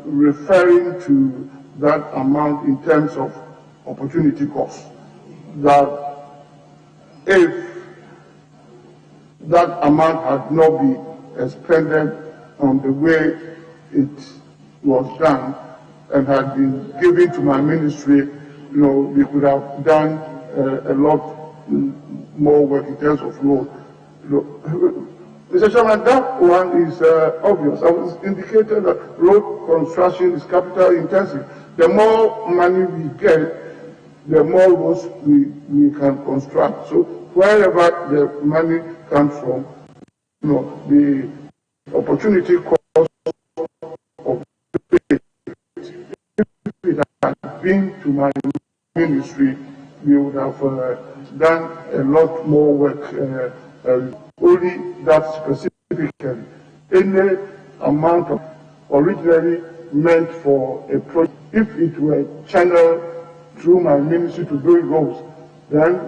referring to that amount in terms of opportunity cost. That if that amount had not been expended on the way it was done and had been given to my ministry, we could have done a lot more work in terms of road. Mr. Chairman, that one is obvious. I was indicated that road construction is capital intensive. The more money we get, the more roads we can construct. So wherever the money comes from, the opportunity cost of it, if it had been to my ministry, we would have done a lot more work. Only that specifically, any amount of originally meant for a project, if it were channeled through my ministry to build roads, then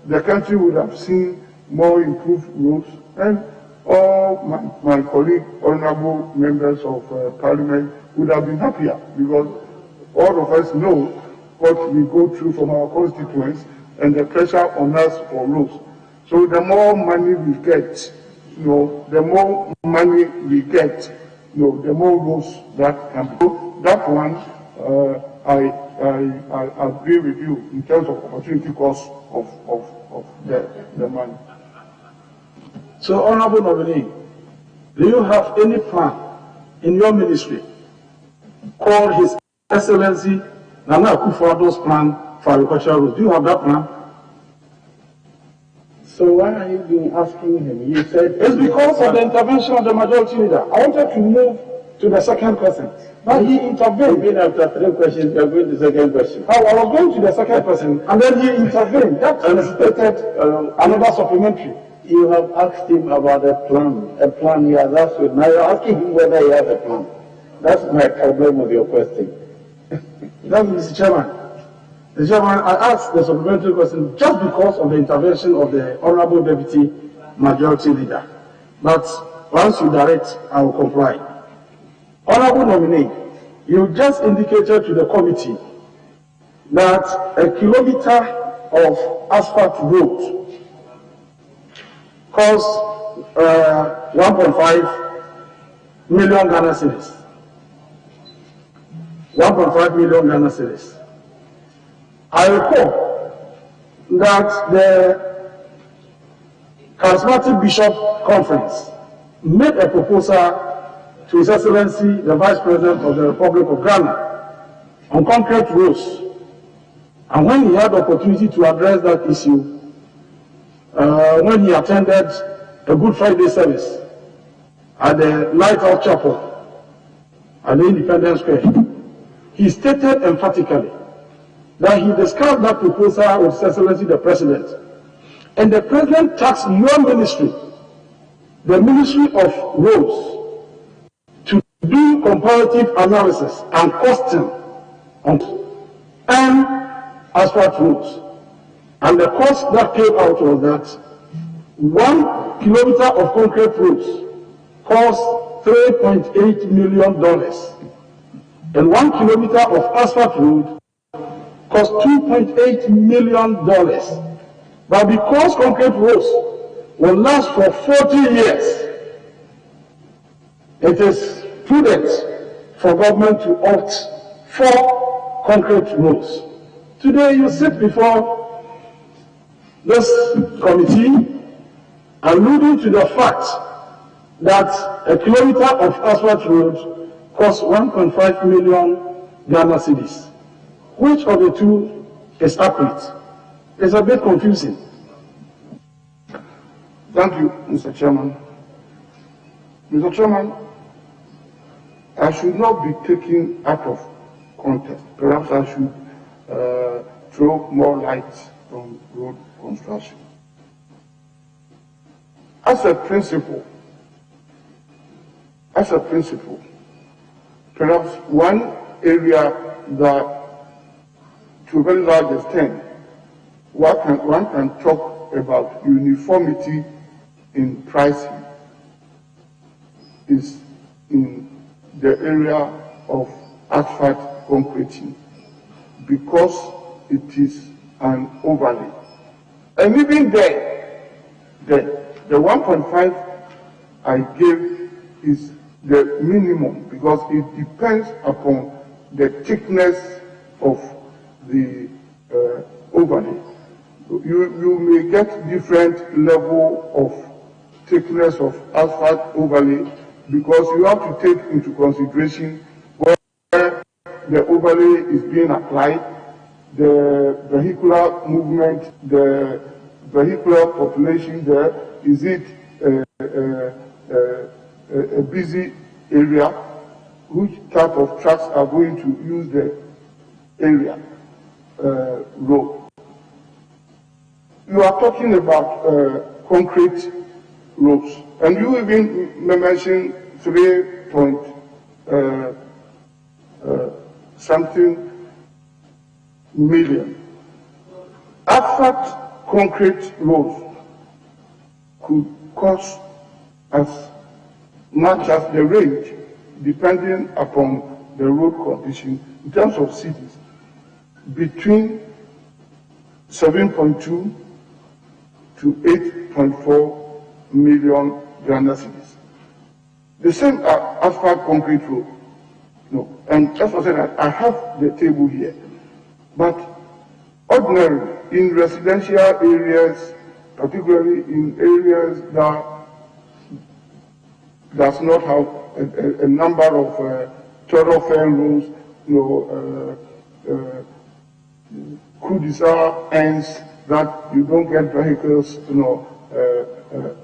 the country would have seen more improved roads, and all my colleague, honorable members of parliament would have been happier, because all of us know what we go through from our constituents and the pressure on us for roads. So the more money we get, the more money we get, the more roads that can be. That one, I agree with you in terms of opportunity cost of the money. So, Honorable Nominee, do you have any plan in your ministry called His Excellency Nana Akufo-Addo's plan for agricultural roads? Do you have that plan? So why are you been asking him? You said it's because of the intervention of the majority leader. I wanted to move to the second question, but he intervened. Even after 3 questions, you are going to the second question. I was going to the second question, and then he intervened. That necessitated another supplementary. You have asked him about a plan he has asked you. Now you're asking him whether he has a plan. That's my problem with your question. That's Mr. Chairman. Mr. Chairman, I asked the supplementary question just because of the intervention of the Honorable Deputy Majority Leader. But once you direct, I will comply. Honorable Nominee, you just indicated to the committee that a kilometer of asphalt road costs 1.5 million Ghana cedis. 1.5 million Ghana cedis. I recall that the Charismatic Bishop Conference made a proposal to His Excellency, the Vice President of the Republic of Ghana, on concrete roads. And when he had the opportunity to address that issue, when he attended a Good Friday service at the Lighthouse Chapel at the Independence Square, he stated emphatically that he discussed that proposal with His Excellency the President. And the President tasked your ministry, the Ministry of Roads, to do comparative analysis and costing on asphalt roads. And the cost that came out was that 1 kilometer of concrete roads costs $3.8 million. And 1 kilometer of asphalt road cost $2.8 million. But because concrete roads will last for 40 years, it is prudent for government to opt for concrete roads. Today you sit before this committee alluding to the fact that a kilometer of asphalt road costs 1.5 million Ghana cedis. Which of the two is accurate? It's a bit confusing. Thank you, Mr. Chairman. Mr. Chairman, I should not be taken out of context. Perhaps I should throw more light on road construction. As a principle, perhaps one area that, to a very large extent, one can talk about uniformity in pricing is in the area of asphalt concreting, because it is an overlay. And even there, the 1.5 I gave is the minimum, because it depends upon the thickness of the overlay. You may get different level of thickness of asphalt overlay, because you have to take into consideration where the overlay is being applied, the vehicular movement, the vehicular population there. Is it a busy area? Which type of trucks are going to use the area road? You are talking about concrete roads, and you even mentioned 3 point something million. Asphalt concrete roads could cost as much as the range, depending upon the road condition, in terms of cities, between 7.2 to 8.4 million Ghana cedis. The same asphalt concrete road. No, and as I said, I have the table here. But ordinarily, in residential areas, particularly in areas that does not have a number of thoroughfare roads, cul-de-sac ends that you don't get vehicles,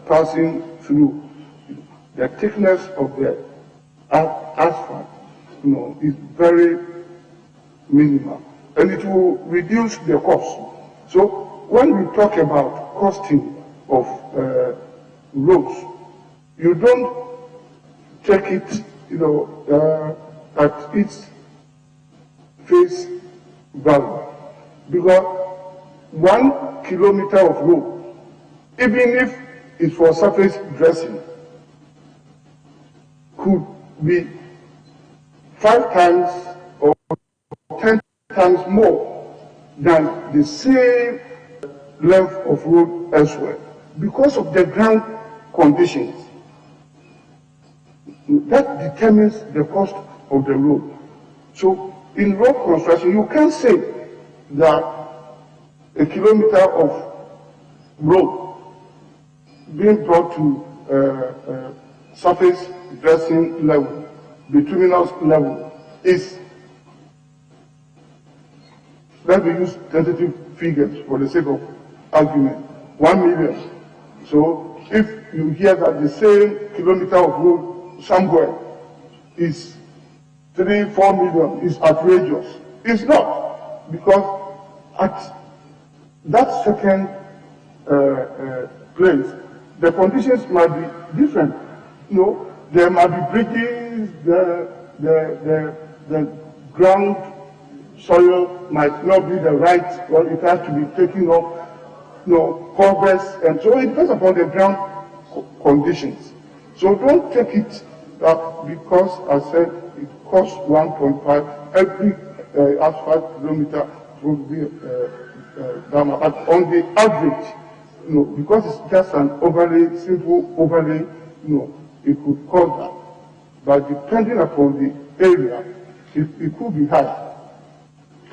passing through. The thickness of the asphalt, is very minimal, and it will reduce the cost. So when we talk about costing of roads, you don't take it, at its face value, because 1 kilometer of road, even if it's for surface dressing, could be 5 times or 10 times more than the same length of road elsewhere, because of the ground conditions. That determines the cost of the road. So in road construction, you can't say that a kilometer of road being brought to surface dressing level, bituminous level, is, let me use tentative figures for the sake of argument, 1 million. So if you hear that the same kilometer of road somewhere is 3-4 million, is outrageous. It's not, because at that second place, the conditions might be different. There might be bridges, the ground soil might not be the right, well, it has to be taken off, progress, and so it depends upon the ground conditions. So don't take it that because I said it costs 1.5, every asphalt kilometer will be down. But on the average, because it's just an overlay, simple overlay, it could cost that. But depending upon the area, it could be high.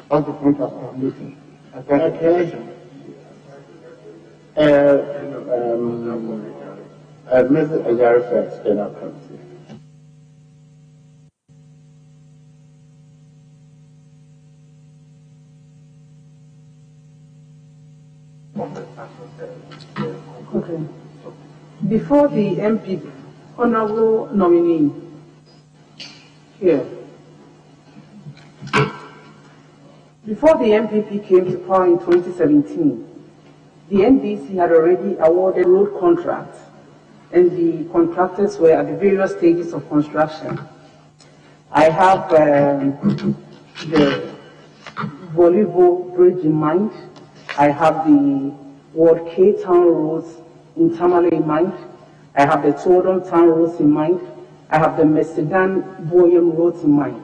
That's the point I'm making. Okay. Mr. Ajari first, then I'll come to you. Okay. Before the MP, honorable nominee, here, Before the MPP came to power in 2017, the NDC had already awarded road contracts, and the contractors were at the various stages of construction. I have the Volleyball Bridge in mind. I have the Ward K Town Roads in Tamale in mind. I have the Tordon Town Roads in mind. I have the Mesedan Boyem Roads in mind.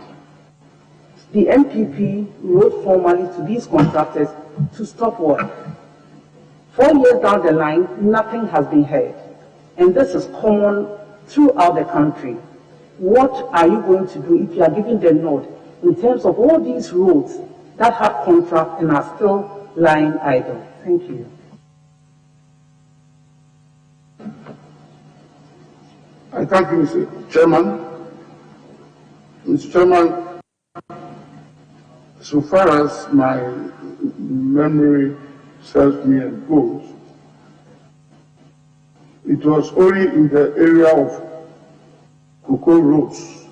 The MPP wrote formally to these contractors to stop work. 4 years down the line, nothing has been heard. And this is common throughout the country. What are you going to do if you are giving the nod in terms of all these roads that have contract and are still lying idle? Thank you. I thank you, Mr. Chairman. Mr. Chairman, so far as my memory serves me and goes, it was only in the area of Cocoa Roads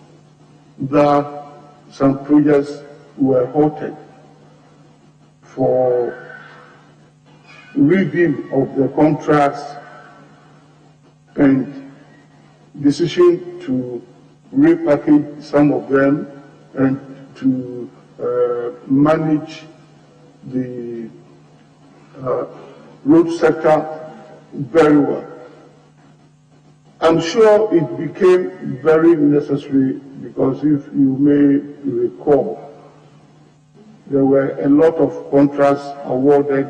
that some projects were halted for review of the contracts and decision to repackage some of them and to manage the road sector very well. I'm sure it became very necessary because if you may recall, there were a lot of contracts awarded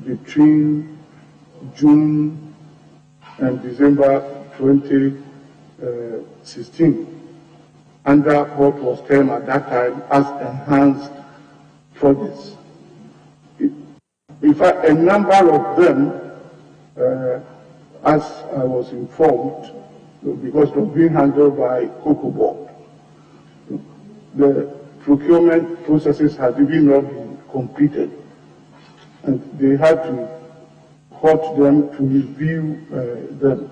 between June and December 2016 under what was termed at that time as enhanced projects. In fact, a number of them, as I was informed, because it was being handled by Cocoa Board, the procurement processes had even not been completed, and they had to halt them to review them.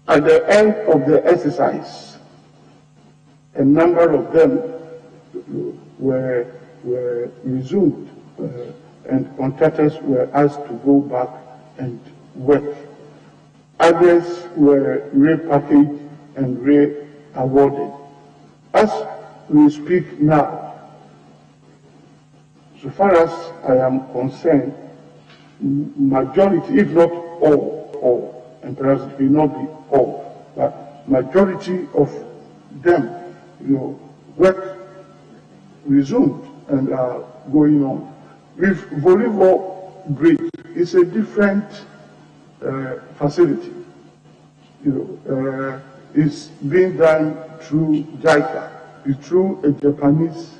At the end of the exercise, a number of them were resumed, and contractors were asked to go back and work. Others were repackaged and re-awarded. As we speak now, so far as I am concerned, majority, if not all, and perhaps it may not be all, but majority of them, work resumed and are going on. With Volleyball Bridge, it's a different facility. It's being done through JICA. It's through a Japanese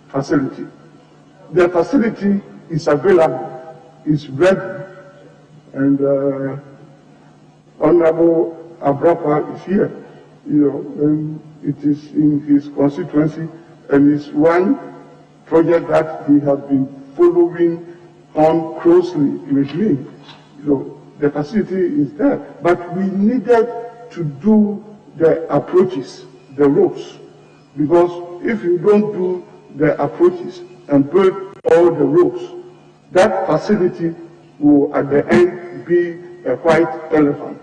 facility. The facility is available, is ready, and Honorable Abrapa is here. And it is in his constituency, and it's one project that he has been following on closely with me. The facility is there, but we needed to do the approaches, the roads, because if you don't do the approaches and build all the roads, that facility will at the end be a white elephant.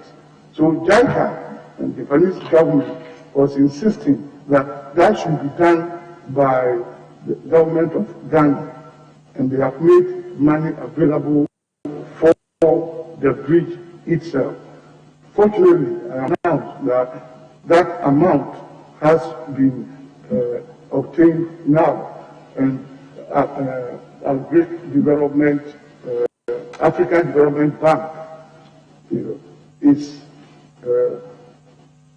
So JICA and the Japanese government was insisting that that should be done by the government of Ghana, and they have made money available for the bridge itself. Fortunately, I announced that that amount has been obtained now, and a great development, African Development Bank, is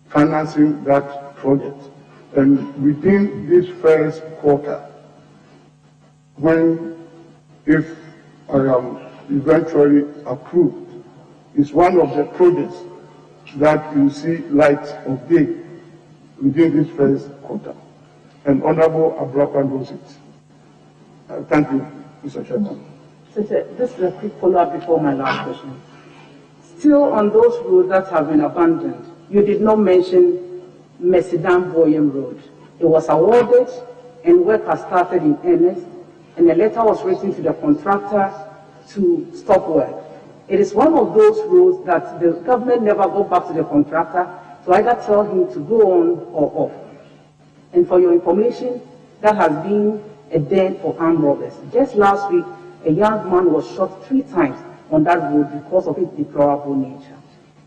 financing that project. And within this first quarter, if I am eventually approved, is one of the projects that you see light of day within this first quarter. And Honorable Abrapa knows it. Thank you, Mr. Chairman. This is a quick follow-up before my last question. Still on those roads that have been abandoned, you did not mention Mesedan Boyem Road. It was awarded and work has started in earnest, and a letter was written to the contractor to stop work. It is one of those roads that the government never go back to the contractor to either tell him to go on or off. And for your information, that has been a den for armed robbers. Just last week, a young man was shot 3 times on that road because of its deplorable nature.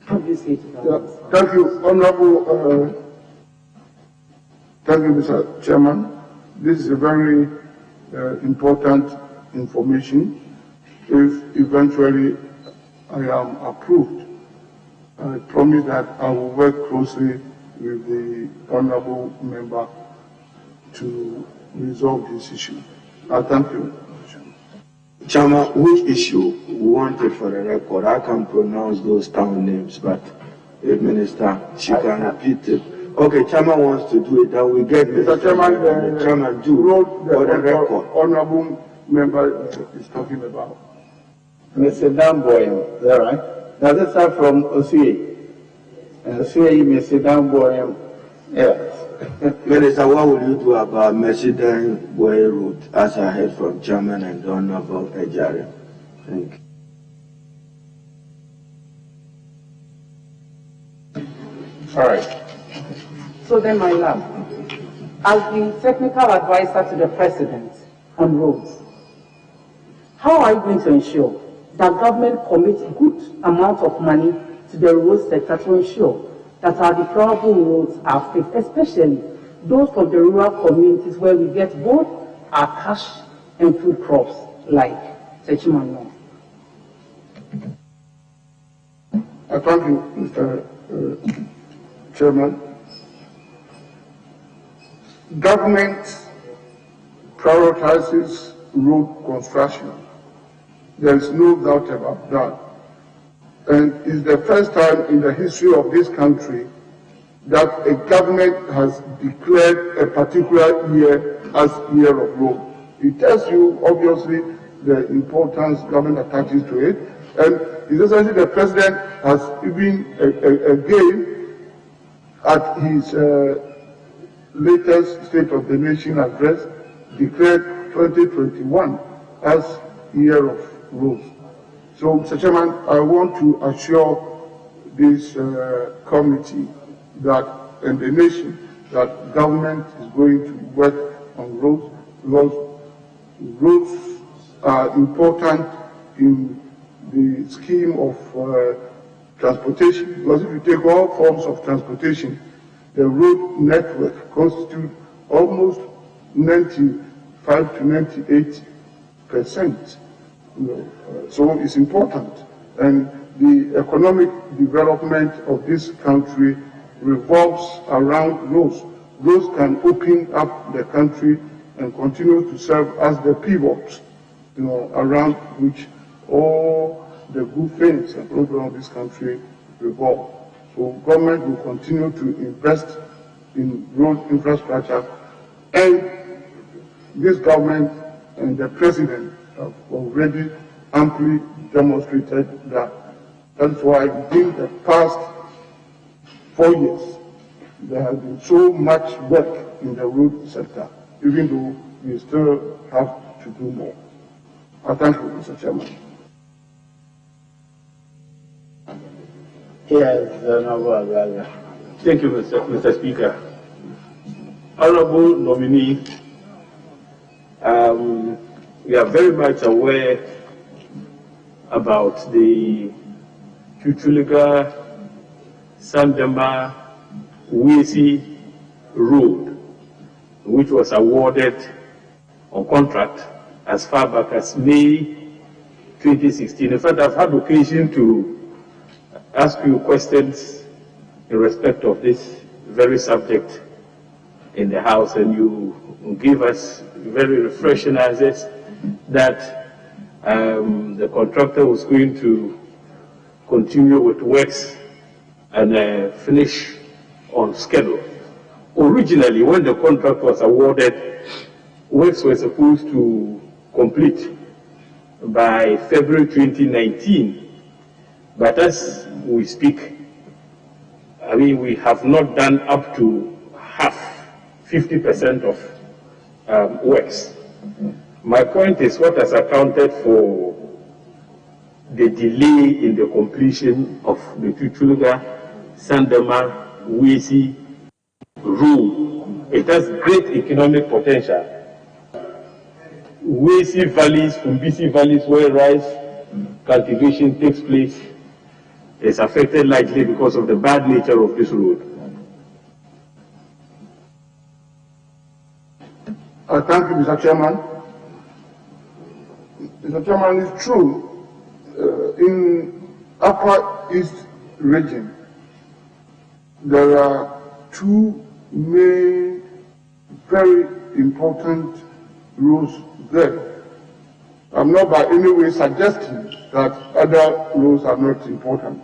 What do you say to that? Yeah, thank you, Honorable. Thank you, Mr. Chairman. This is a very important information. If eventually I am approved, I promise that I will work closely with the Honorable Member to resolve this issue. I thank you. Chairman, which issue we want it for the record? I can pronounce those town names, but if Minister, she can repeat it. Okay, Chairman wants to do it, then we get Mr. Chairman, the Chairman do for the record. Honorable Member is talking about. Mr. Damboy, is that right? Now this is from Osui. Osui, Mr. Damboy, yes. Minister, what will you do about Mercedes Way Road, as I heard from Chairman and Honorable Ejare? Thank you. All right. So then, my love, as the technical advisor to the President on roads, how are you going to ensure that government commits good amount of money to the road sector to ensure that our deplorable roads are fixed, especially those from the rural communities where we get both our cash and food crops like Techimano? I thank you, Mr. Chairman. Government prioritizes road construction. There is no doubt about that. And it's the first time in the history of this country that a government has declared a particular year as year of road. It tells you, obviously, the importance government attaches to it. And it's essentially the President has even again at his latest State of the Nation address declared 2021 as year of roads. So, Mr. Chairman, I want to assure this committee that, and the nation, that government is going to work on roads, because roads are important in the scheme of transportation. Because if you take all forms of transportation, the road network constitutes almost 95 to 98%. So it's important, and the economic development of this country revolves around roads. Roads can open up the country and continue to serve as the pivot, around which all the good things and programs of this country revolve. So government will continue to invest in road infrastructure, and this government and the President have already amply demonstrated that. That's why in the past 4 years, there has been so much work in the road sector, even though we still have to do more. I thank you, Mr. Chairman. Yes, Thank you, Mr. Speaker. Honorable nominee, we are very much aware about the Chuchuliga Sandema Wesi Road, which was awarded on contract as far back as May 2016. In fact, I've had occasion to ask you questions in respect of this very subject in the House, and you gave us very refreshing answers that the contractor was going to continue with works and finish on schedule. Originally, when the contract was awarded, works were supposed to complete by February 2019. But as we speak, we have not done up to half, 50% of works. My point is, what has accounted for the delay in the completion of the Chuchuluga, Sandema, Wesi road? It has great economic potential. Wesi valleys, Fumbisi valleys, where rice cultivation takes place, is affected likely because of the bad nature of this road. Thank you, Mr. Chairman. Mr. Chairman, it's true. In Upper East region, there are two main, very important roads there. I'm not by any way suggesting that other roads are not important.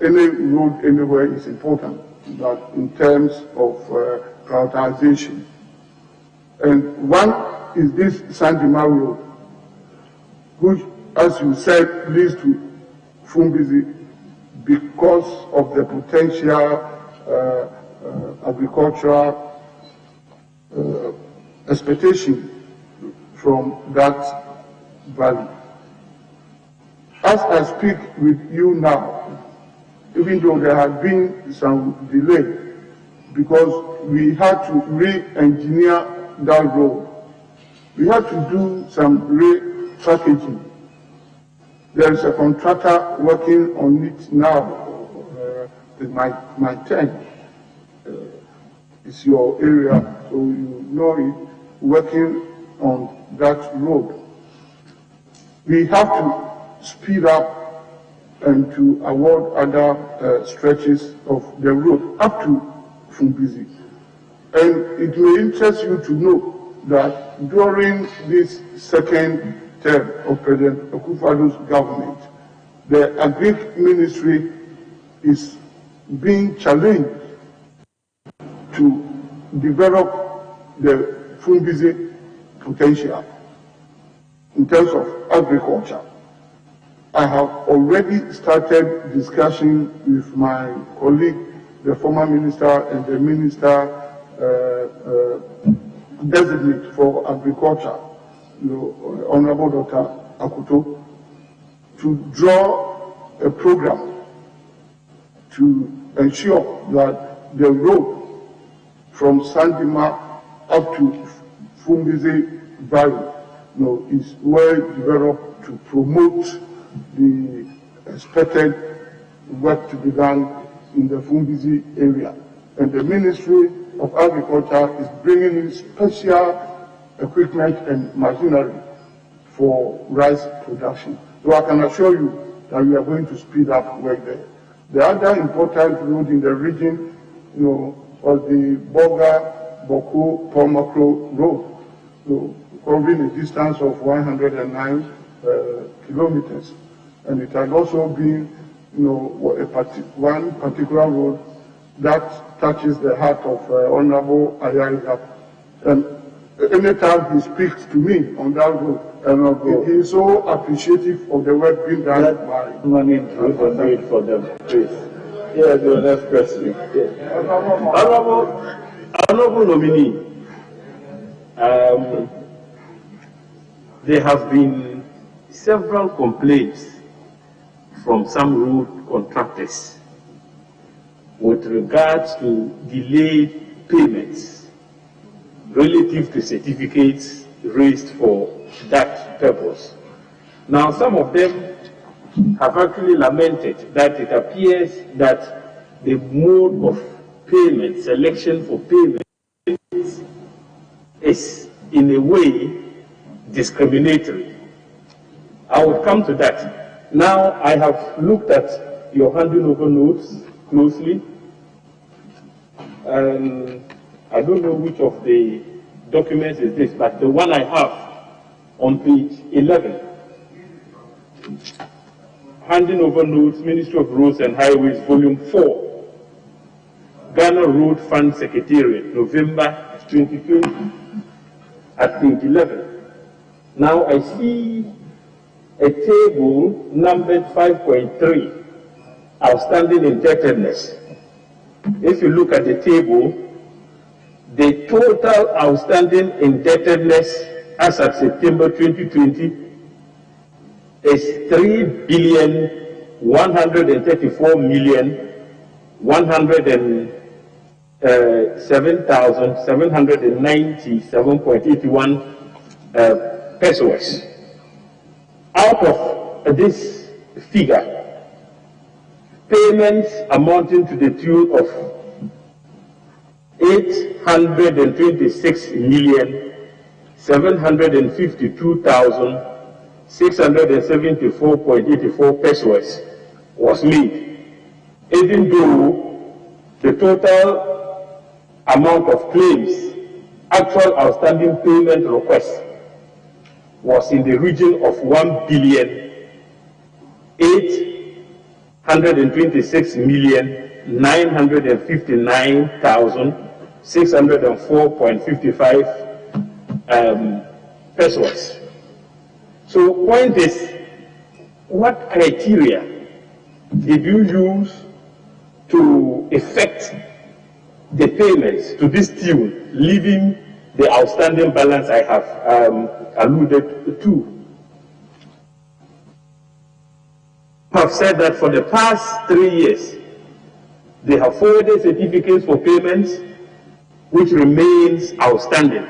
Any road anywhere is important, but in terms of prioritization. And one is this Sandima Road, which, as you said, leads to Fumbisi because of the potential agricultural expectation from that valley. As I speak with you now, even though there had been some delay, because we had to re-engineer that road, we had to do some re-packaging. There is a contractor working on it now. My tent is your area, so you know it, working on that road. We have to speed up and to award other stretches of the road up to Fumbisi. And it may interest you to know that during this second term of President Akufo-Addo's government, the Agric Ministry is being challenged to develop the Fumbisi potential in terms of agriculture. I have already started discussion with my colleague, the former minister and the minister designate for agriculture, Honorable Dr. Akuto, to draw a program to ensure that the road from Sandima up to Fumbisi Valley is well developed to promote the expected work to be done in the Fumbisi area. And the Ministry of Agriculture is bringing in special equipment and machinery for rice production. So I can assure you that we are going to speed up work there. The other important road in the region, was the Boga-Boko-Pomokro road, covering a distance of 109 kilometers. And it has also been, one particular road that touches the heart of Honorable Ayariga. And anytime he speaks to me on that road, he is so appreciative of the work being done by money for them, please. Yeah, the next question. Honorable nominee, there have been several complaints from some road contractors with regards to delayed payments relative to certificates raised for that purpose. Now, some of them have actually lamented that it appears that the mode of payment, selection for payment, is in a way discriminatory. I will come to that. Now, I have looked at your handing over notes closely, and I don't know which of the documents is this, but the one I have on page 11, handing over notes, Ministry of Roads and Highways, Volume 4, Ghana Road Fund Secretariat, November 2020, at page 11. Now I see a table numbered 5.3, outstanding indebtedness. If you look at the table, the total outstanding indebtedness as of September 2020 is 3,134,107,797.81 pesos. Out of this figure, payments amounting to the tune of 826,752,674.84 pesos was made, even though the total amount of claims, actual outstanding payment requests, was in the region of 1,826,959,604.55 pesos. So point is, what criteria did you use to effect the payments to this tune, leaving the outstanding balance I have alluded to? I have said that for the past 3 years, they have forwarded certificates for payments which remains outstanding.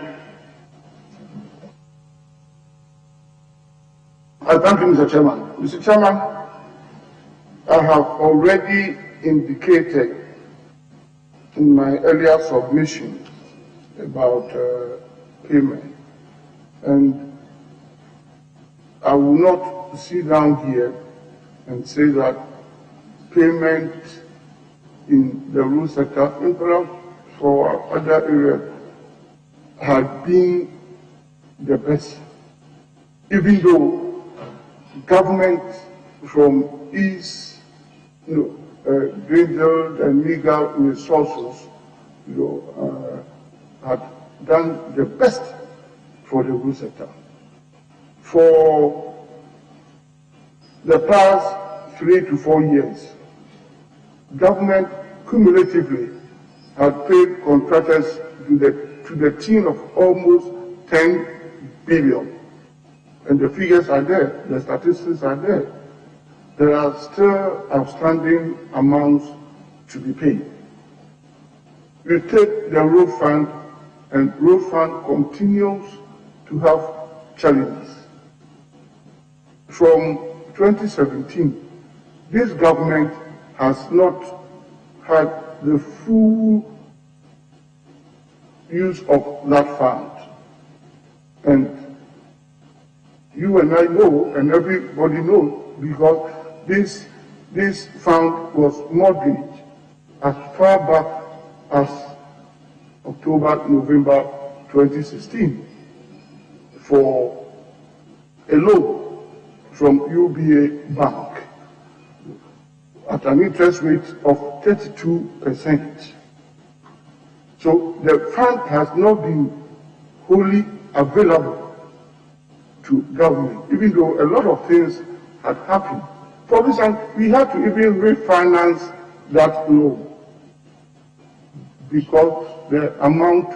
Thank you, Mr. Chairman. Mr. Chairman, I have already indicated in my earlier submission about payment, and I will not sit down here and say that payment in the rural sector, and perhaps for other areas, had been the best, even though government from its dwindled and meager resources had done the best for the rural sector. For the past 3 to 4 years, government cumulatively had paid contractors to the tune of almost 10 billion. And the figures are there, the statistics are there. There are still outstanding amounts to be paid. We take the road fund, and road fund continues to have challenges. From 2017, this government has not had the full use of that fund. And you and I know, and everybody knows, because this fund was mortgaged as far back as October, November 2016 for a loan from UBA Bank at an interest rate of 32%. So the fund has not been wholly available to government, even though a lot of things had happened. For instance, we had to even refinance that loan because the amount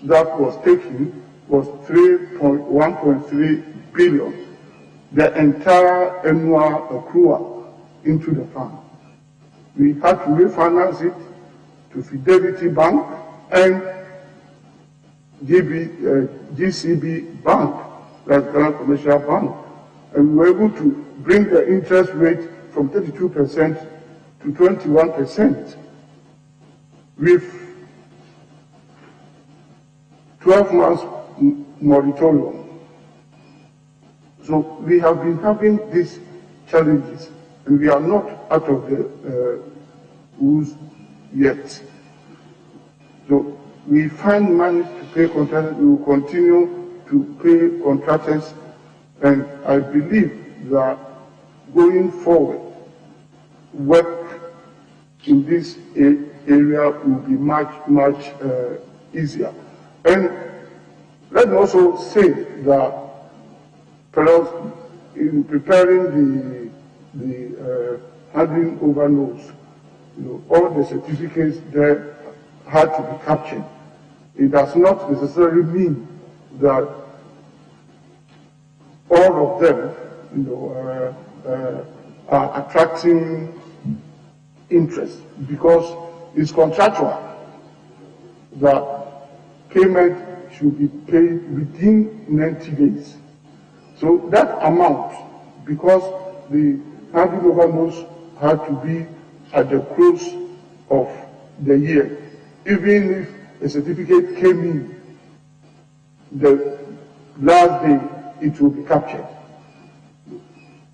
that was taken was 1.3 billion, the entire annual accrual into the fund. We had to refinance it to Fidelity Bank and GCB Bank, that's Ghana Commercial Bank, and we were able to bring the interest rate from 32% to 21% with 12 months moratorium. So we have been having these challenges, and we are not out of the woods yet. So we find money to pay contractors, we will continue to pay contractors, and I believe that going forward, work in this area will be much easier. And let me also say that perhaps in preparing the handing over notes, all the certificates there had to be captured. It does not necessarily mean that all of them, are attracting interest, because it's contractual that payment should be paid within 90 days. So that amount, because the handing over notes had to be at the close of the year, even if a certificate came in the last day, it will be captured.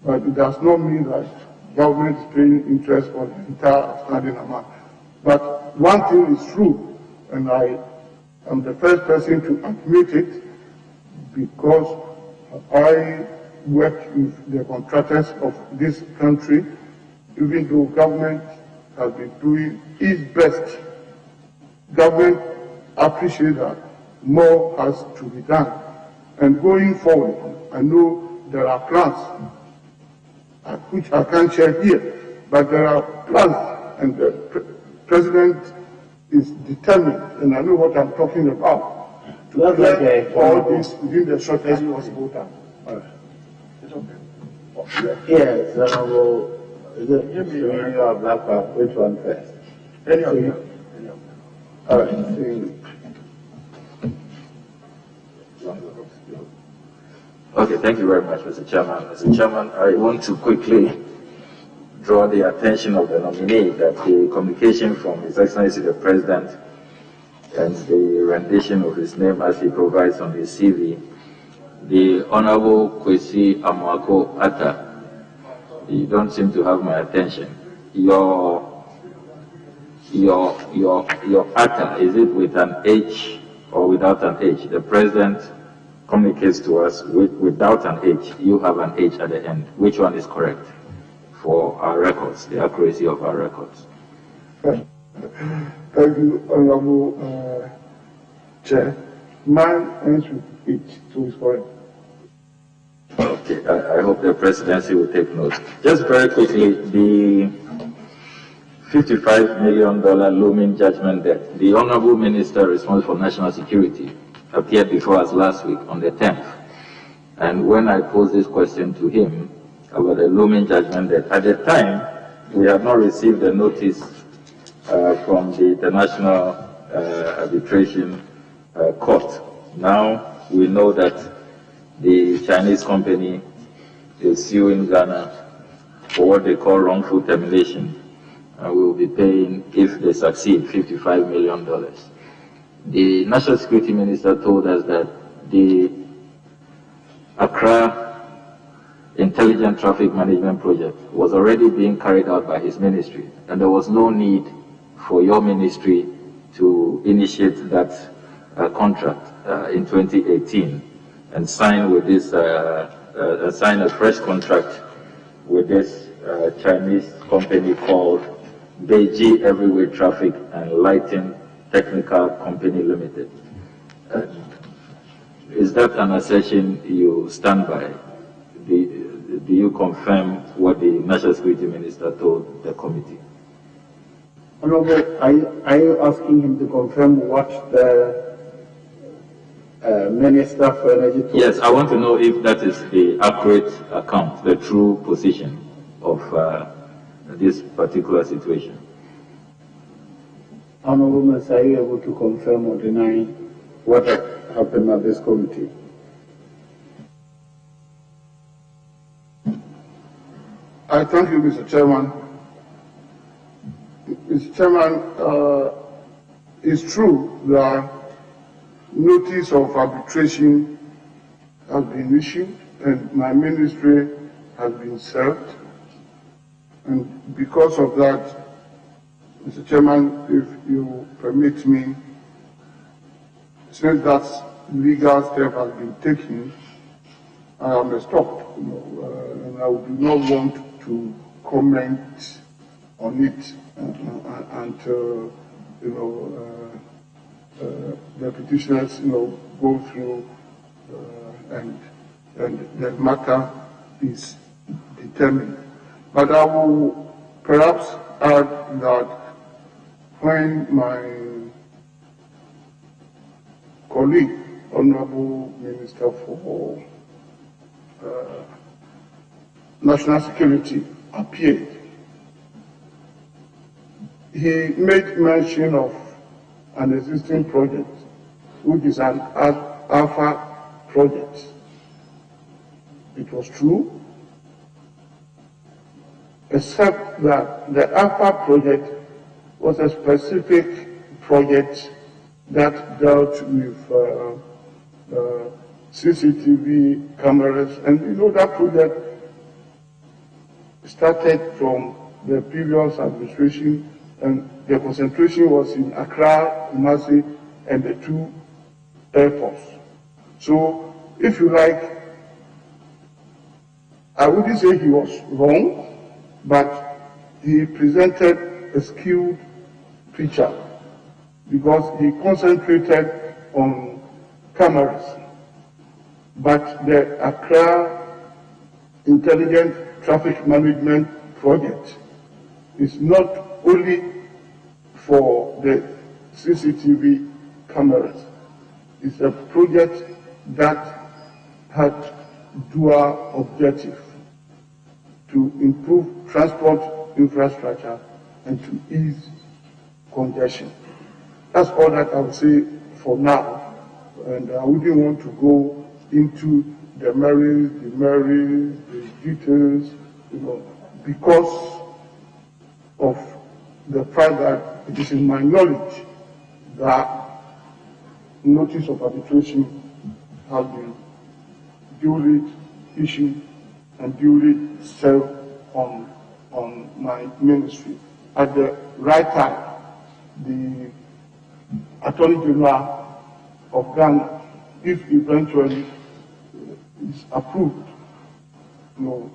But it does not mean that government is paying interest on the entire outstanding amount. But one thing is true, and I am the first person to admit it, because I work with the contractors of this country, even though government has been doing its best. Government appreciates that more has to be done. And going forward, I know there are plans, which I can't share here, but there are plans, and the President is determined, and I know what I'm talking about, to clear all this within the shortest possible time. It's okay. Yes, Honorable, you are Blackpool. Which one first? Any of you? All right. Okay, thank you very much, Mr. Chairman. Mr. Chairman, I want to quickly draw the attention of the nominee that the communication from His Excellency the President and the rendition of his name as he provides on his CV, the Honorable Kwesi Amoako Atta, you don't seem to have my attention. Your Atta, is it with an H or without an H? The President communicates to us without an H. You have an H at the end. Which one is correct for our records, the accuracy of our records? Thank you, Honorable Chair. Mine ends with H, so it's correct. Okay, I hope the presidency will take note. Just very quickly, the $55 million looming judgment debt. The Honorable Minister responsible for national security appeared before us last week on the 10th. And when I posed this question to him about the looming judgment debt, at the time, we had not received the notice from the International Arbitration Court. Now we know that the Chinese company is suing Ghana for what they call wrongful termination, and we will be paying, if they succeed, $55 million. The National Security Minister told us that the Accra Intelligent Traffic Management Project was already being carried out by his ministry, and there was no need for your ministry to initiate that contract in 2018 and sign with this, sign a fresh contract with this Chinese company called Beijing Everyway Traffic and Lighting Technical Company Limited. Is that an assertion you stand by? Do you confirm what the National Security Minister told the committee? Honorable, are you asking him to confirm what the Minister for Energy told? Yes, I want to know if that is the accurate account, the true position of this particular situation. Honorable Minister, are you able to confirm or deny what happened at this committee? I thank you, Mr. Chairman. Mr. Chairman, it's true that notice of arbitration has been issued and my ministry has been served. And because of that, Mr. Chairman, if you permit me, since that legal step has been taken, I am stopped, and I do not want to comment on it until the petitioners go through and the matter is determined. But I will perhaps add that when my colleague, Honorable Minister for National Security, appeared, he made mention of an existing project, which is an Alpha project. It was true, except that the Alpha project was a specific project that dealt with CCTV cameras, and you know that project started from the previous administration, and the concentration was in Accra, Kumasi, and the two airports. So, if you like, I wouldn't say he was wrong, but he presented a skewed picture because he concentrated on cameras. But the Accra Intelligent Traffic Management Project is not only for the CCTV cameras. It's a project that had dual objective: to improve transport infrastructure and to ease congestion. That's all that I will say for now, and I wouldn't want to go into the merits, the details, because of the fact that it is in my knowledge that notice of arbitration has been duly issued and duly served on my ministry. At the right time, the Attorney General of Ghana, if eventually is approved, will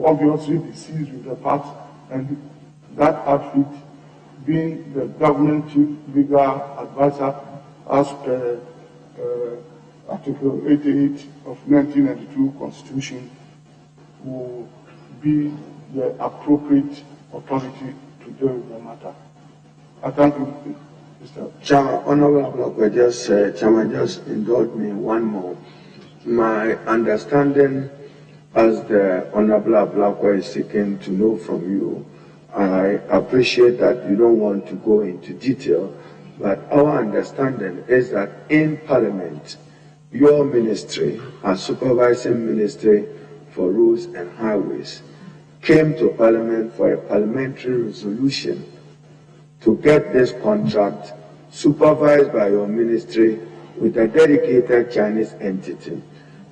obviously be seized with the past, and that outfit, being the government chief legal advisor as per Article 88 of 1992 Constitution, will be the appropriate authority to deal with the matter. I thank you, Mr. Chairman, Honorable Blakwa, Chairman, just indulge me one more. My understanding, as the Honorable Blakwa is seeking to know from you, I appreciate that you don't want to go into detail, but our understanding is that in Parliament, your ministry, as supervising ministry for roads and highways, came to Parliament for a parliamentary resolution to get this contract supervised by your ministry with a dedicated Chinese entity.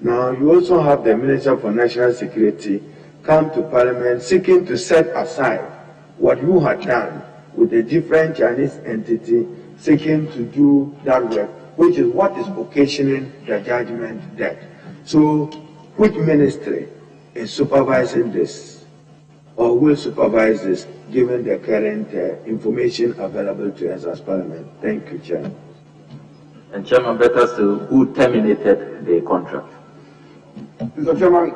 Now, you also have the Minister for National Security come to Parliament seeking to set aside what you had done with a different Chinese entity seeking to do that work, which is what is occasioning the judgment debt. So, which ministry is supervising this or will supervise this given the current information available to us as Parliament? Thank you, Chairman. And Chairman, better still, who terminated the contract? Mr. Chairman,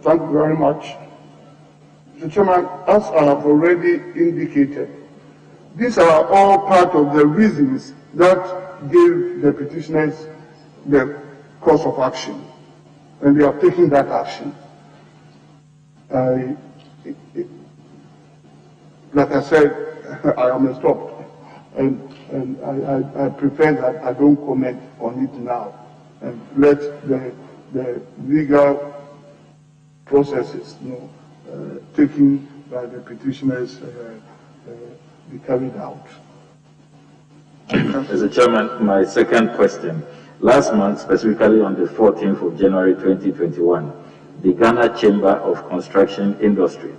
thank you very much. Mr. Chairman, as I have already indicated, these are all part of the reasons that gave the petitioners the course of action, and they are taking that action. Like I said, I am stopped, and I prefer that I don't comment on it now, and let the legal processes, taken by the petitioners be carried out. Mr. Chairman, my second question. Last month, specifically on the 14th of January 2021, the Ghana Chamber of Construction Industry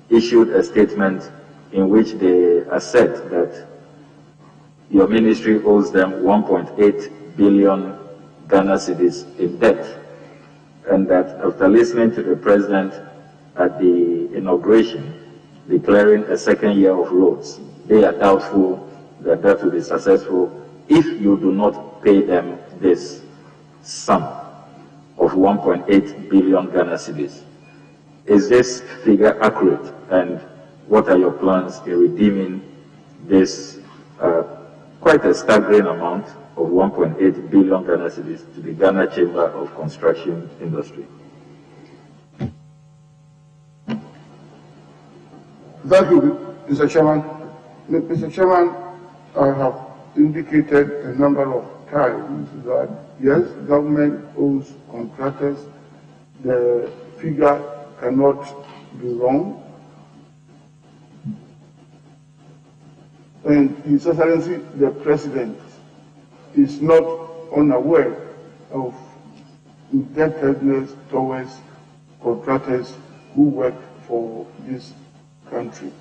issued a statement in which they assert that your ministry owes them 1.8 billion Ghana cedis in debt, and that after listening to the President at the inauguration declaring a second year of roads, they are doubtful that that will be successful if you do not pay them this sum of 1.8 billion Ghana cedis. Is this figure accurate, and what are your plans in redeeming this quite a staggering amount of 1.8 billion Ghana cedis to the Ghana Chamber of Construction Industry. Thank you, Mr. Chairman. Mr. Chairman, I have indicated a number of times that, yes, government owes contractors. The figure cannot be wrong. And His Excellency, the President, is not unaware of indebtedness towards contractors who work for this country.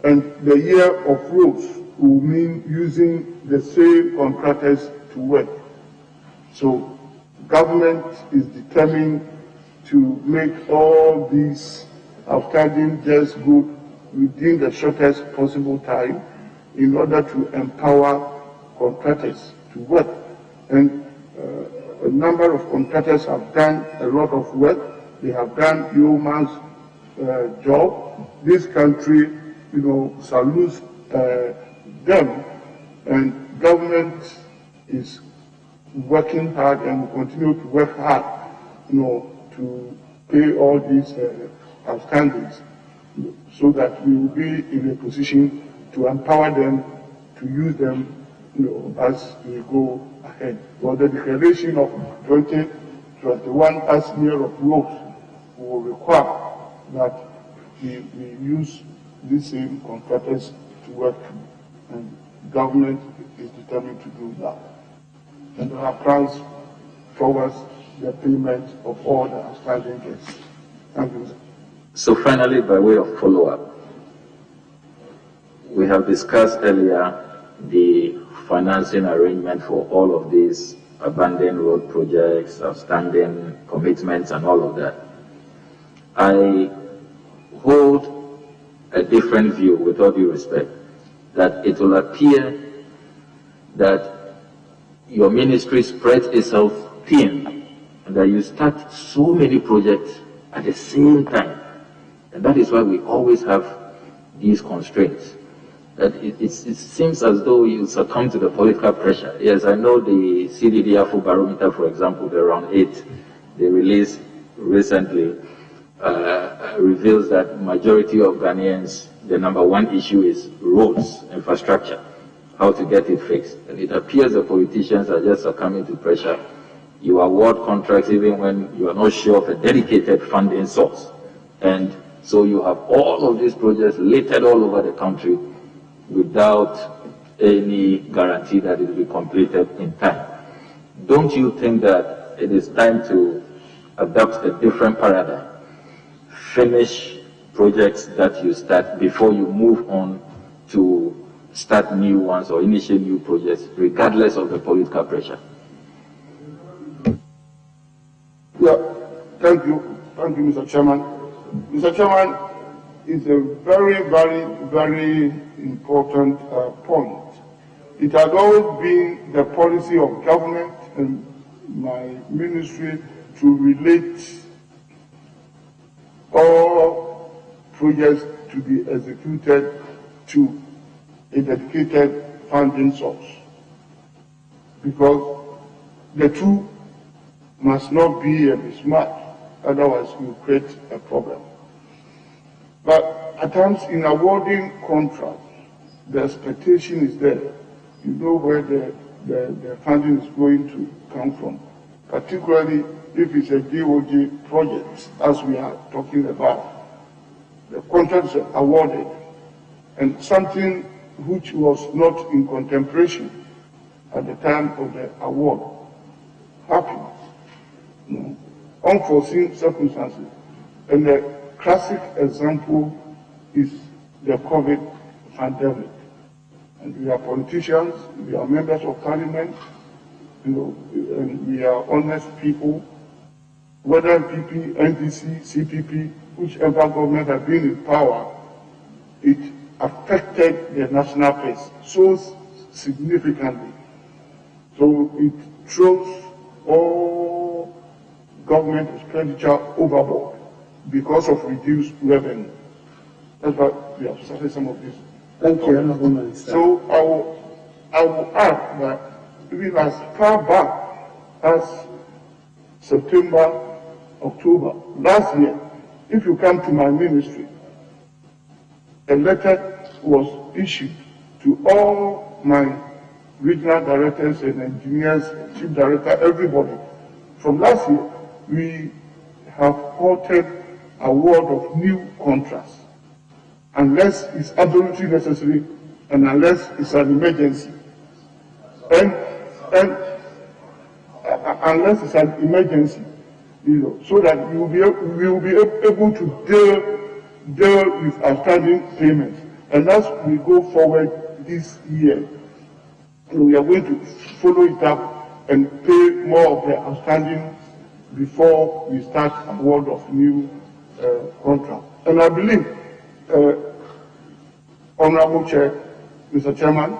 And the year of rules will mean using the same contractors to work. So government is determined to make all these outstanding debts good within the shortest possible time in order to empower contractors to work. And a number of contractors have done a lot of work. They have done yeoman's job. This country, salutes them, and government is working hard and will continue to work hard, to pay all these outstandings, so that we will be in a position to empower them, to use them, as we go ahead. But the declaration of 2021 as year of growth will require that we use these same contractors to work, and government is determined to do that. And there are plans towards the payment of all the outstanding debts. Thank you, sir. So finally, by way of follow-up, we have discussed earlier the financing arrangement for all of these abandoned road projects, outstanding commitments, and all of that. I hold a different view, with all due respect, that it will appear that your ministry spreads itself thin, and that you start so many projects at the same time. And that is why we always have these constraints. That it seems as though you succumb to the political pressure. Yes, I know the CDD Afro barometer, for example, the round 8 they released recently, reveals that majority of Ghanaians, the number one issue is roads, infrastructure, how to get it fixed. And it appears the politicians are just succumbing to pressure. You award contracts even when you are not sure of a dedicated funding source. And so you have all of these projects littered all over the country without any guarantee that it will be completed in time. Don't you think that it is time to adopt a different paradigm? Finish projects that you start before you move on to start new ones or initiate new projects, regardless of the political pressure. Yeah, thank you, Mr. Chairman. Mr. Chairman, it's a very, very, very important point. It has always been the policy of government and my ministry to relate all projects to be executed to a dedicated funding source, because the two must not be a mismatch, otherwise you create a problem. But at times in awarding contracts, the expectation is there. You know where the funding is going to come from, particularly if it's a DOJ project, as we are talking about. The contracts are awarded, and something which was not in contemplation at the time of the award happened. Unforeseen circumstances. And the classic example is the COVID pandemic. And we are politicians, we are members of parliament, and we are honest people. Whether PP, NDC, CPP, whichever government has been in power, it affected the national pace so significantly. So it throws all government expenditure overboard because of reduced revenue. That's why we have started some of this. Thank you, Honorable Minister. So I will add that even as far back as September, October last year, if you come to my ministry, a letter was issued to all my regional directors and engineers, chief director, everybody. From last year, we have halted award of new contracts unless it's absolutely necessary and unless it's an emergency. And unless it's an emergency, so that we will be able to deal with outstanding payments. And as we go forward this year, we are going to follow it up and pay more of the outstanding before we start award of new contract. And I believe, Honorable Chair, Mr. Chairman,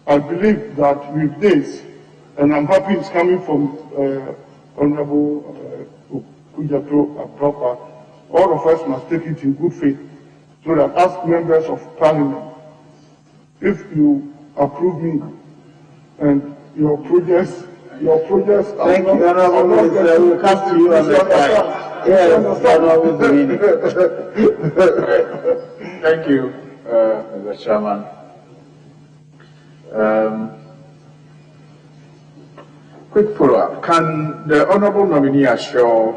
I believe that with this, and I'm happy it's coming from Honorable Kujato Apropa, all of us must take it in good faith, so that as members of Parliament, if you approve me and your projects. Thank you, Honorable Minister. We'll come to you on the time. Yes, Honorable Minister. Thank you, Mr. Chairman. Quick follow-up. Can the Honorable Nominee assure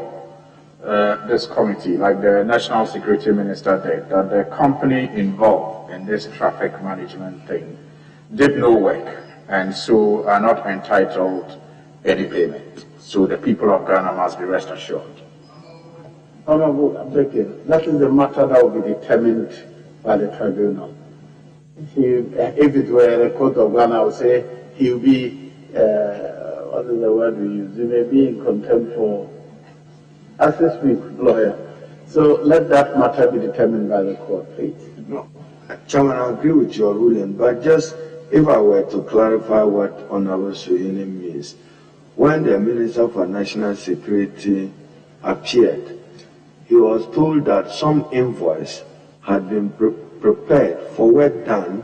this committee, like the National Security Minister did, that the company involved in this traffic management thing did no work and so are not entitled any payment? So the people of Ghana must be rest assured. Honorable, I beg you, that is a matter that will be determined by the tribunal. If it were the court of Ghana, I would say he will be, what is the word we use? He may be in contempt for assistant lawyer. So let that matter be determined by the court, please. No. Chairman, I agree with your ruling, but just if I were to clarify what Honorable Suyini means, when the Minister for National Security appeared, he was told that some invoice had been prepared for work done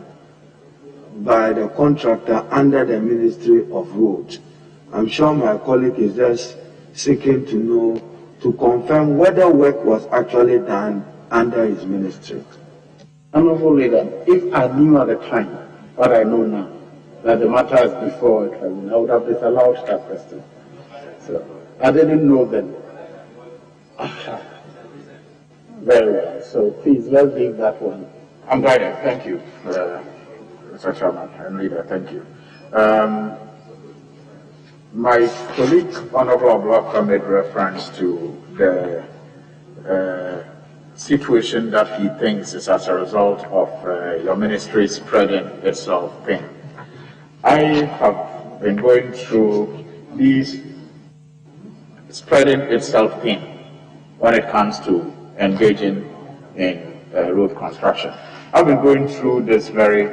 by the contractor under the Ministry of Roads. I'm sure my colleague is just seeking to know, to confirm whether work was actually done under his ministry. Honorable Leader, if I knew at the time what I know now, that the matter is before a tribunal, I would have disallowed that question. So I didn't know then. Very well. So please, let's leave that one. I'm guided. Thank you, Mr. Chairman and Leader. Thank you. My colleague, Honorable Oblaka, made reference to the situation that he thinks is as a result of your ministry spreading itself thin. I have been going through these spreading itself thin when it comes to engaging in road construction. I've been going through this very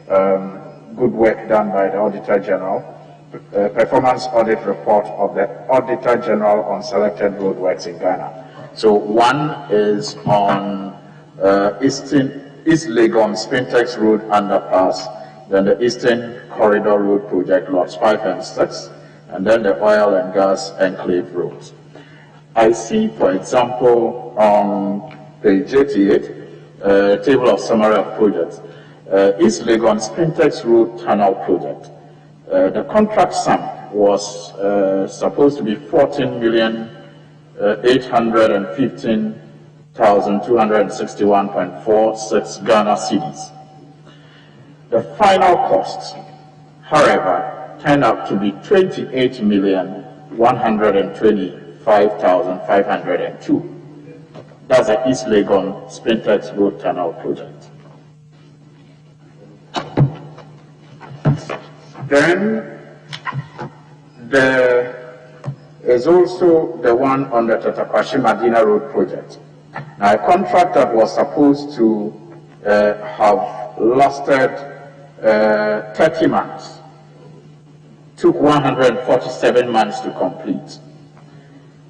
good work done by the Auditor General, performance audit report of the Auditor General on selected roadworks in Ghana. So one is on East Legon Spintex Road underpass, then the Eastern Corridor Road Project lots 5 and 6, and then the oil and gas enclave roads. I see, for example, on page 88, table of summary of projects, East Legon Spintex Road Tunnel Project. The contract sum was supposed to be 14,815,261.46 Ghana cedis. The final cost, however, turned out to be 28,125,502. That's the East Legon Spintex Road Tunnel Project. Then there is also the one on the Tatakwashi Madina Road project. Now, a contract that was supposed to have lasted 30 months took 147 months to complete.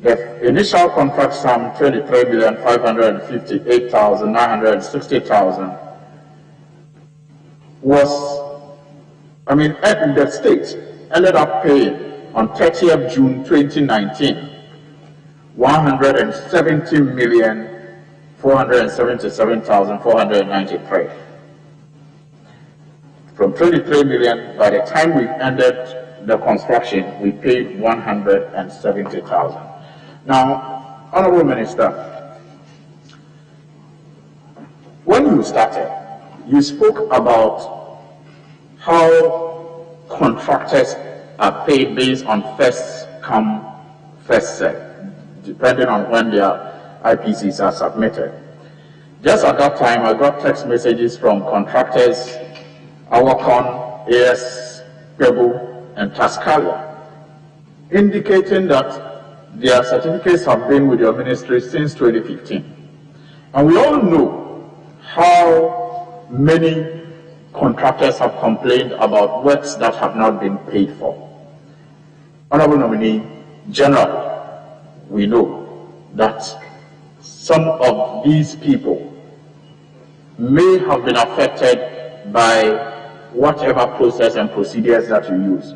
The initial contract sum, 23,558,960,000, was and the state ended up paying on 30th June 2019, 170,477,493. From 23 million, by the time we ended the construction, we paid 170,000. Now, Honorable Minister, when you started, you spoke about how contractors are paid based on first come, first served, depending on when their IPCs are submitted. Just at that time, I got text messages from contractors, Awakon, AS, Pebu, and Tascalia, indicating that their certificates have been with your ministry since 2015. And we all know how many contractors have complained about works that have not been paid for. Honorable Nominee, generally, we know that some of these people may have been affected by whatever process and procedures that you use.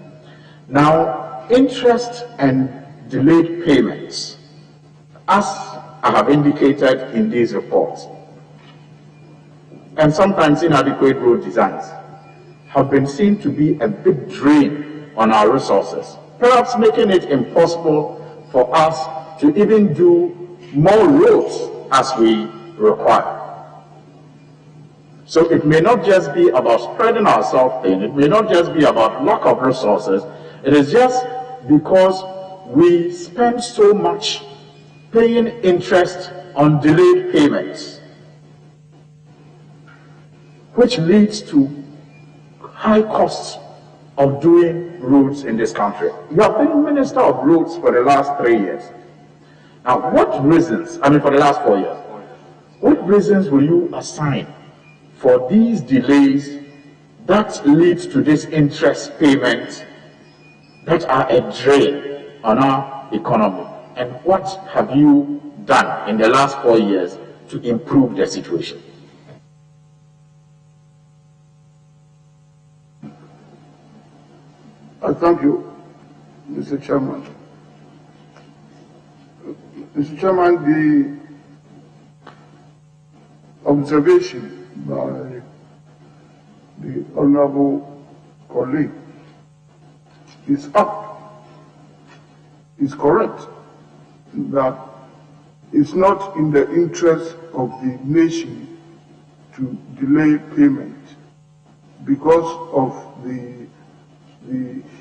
Now, interest and delayed payments, as I have indicated in these reports, and sometimes inadequate road designs, have been seen to be a big drain on our resources, perhaps making it impossible for us to even do more roads as we require. So it may not just be about spreading ourselves thin, it may not just be about lack of resources, it is just because we spend so much paying interest on delayed payments, which leads to high costs of doing roads in this country. You have been Minister of Roads for the last 3 years. Now, what reasons, for the last 4 years, what reasons will you assign for these delays that lead to this interest payments that are a drain on our economy? And what have you done in the last 4 years to improve the situation? I thank you, Mr. Chairman. Mr. Chairman, the observation by the honorable colleague is correct, that it's not in the interest of the nation to delay payment because of the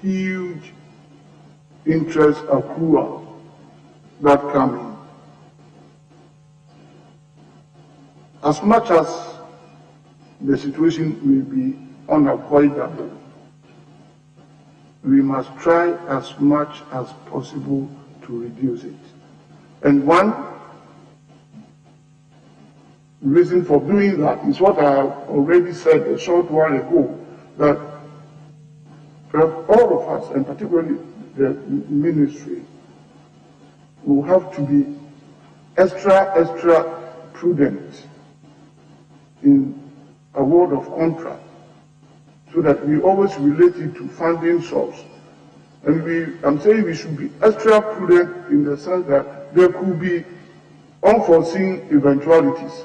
huge interest accrual that come in. As much as the situation may be unavoidable, we must try as much as possible to reduce it. And one reason for doing that is what I have already said a short while ago, that all of us, and particularly the ministry, will have to be extra prudent in award of contract, so that we always relate it to funding source. And I'm saying we should be extra prudent in the sense that there could be unforeseen eventualities.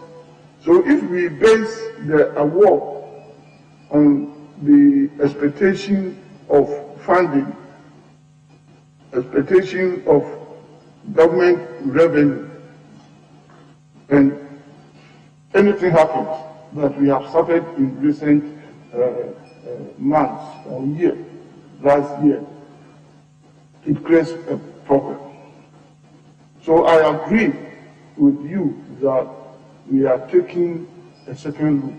So if we base the award on the expectation of funding, expectation of government revenue, and anything happens that we have suffered in recent months or year, last year, it creates a problem. So I agree with you that we are taking a second look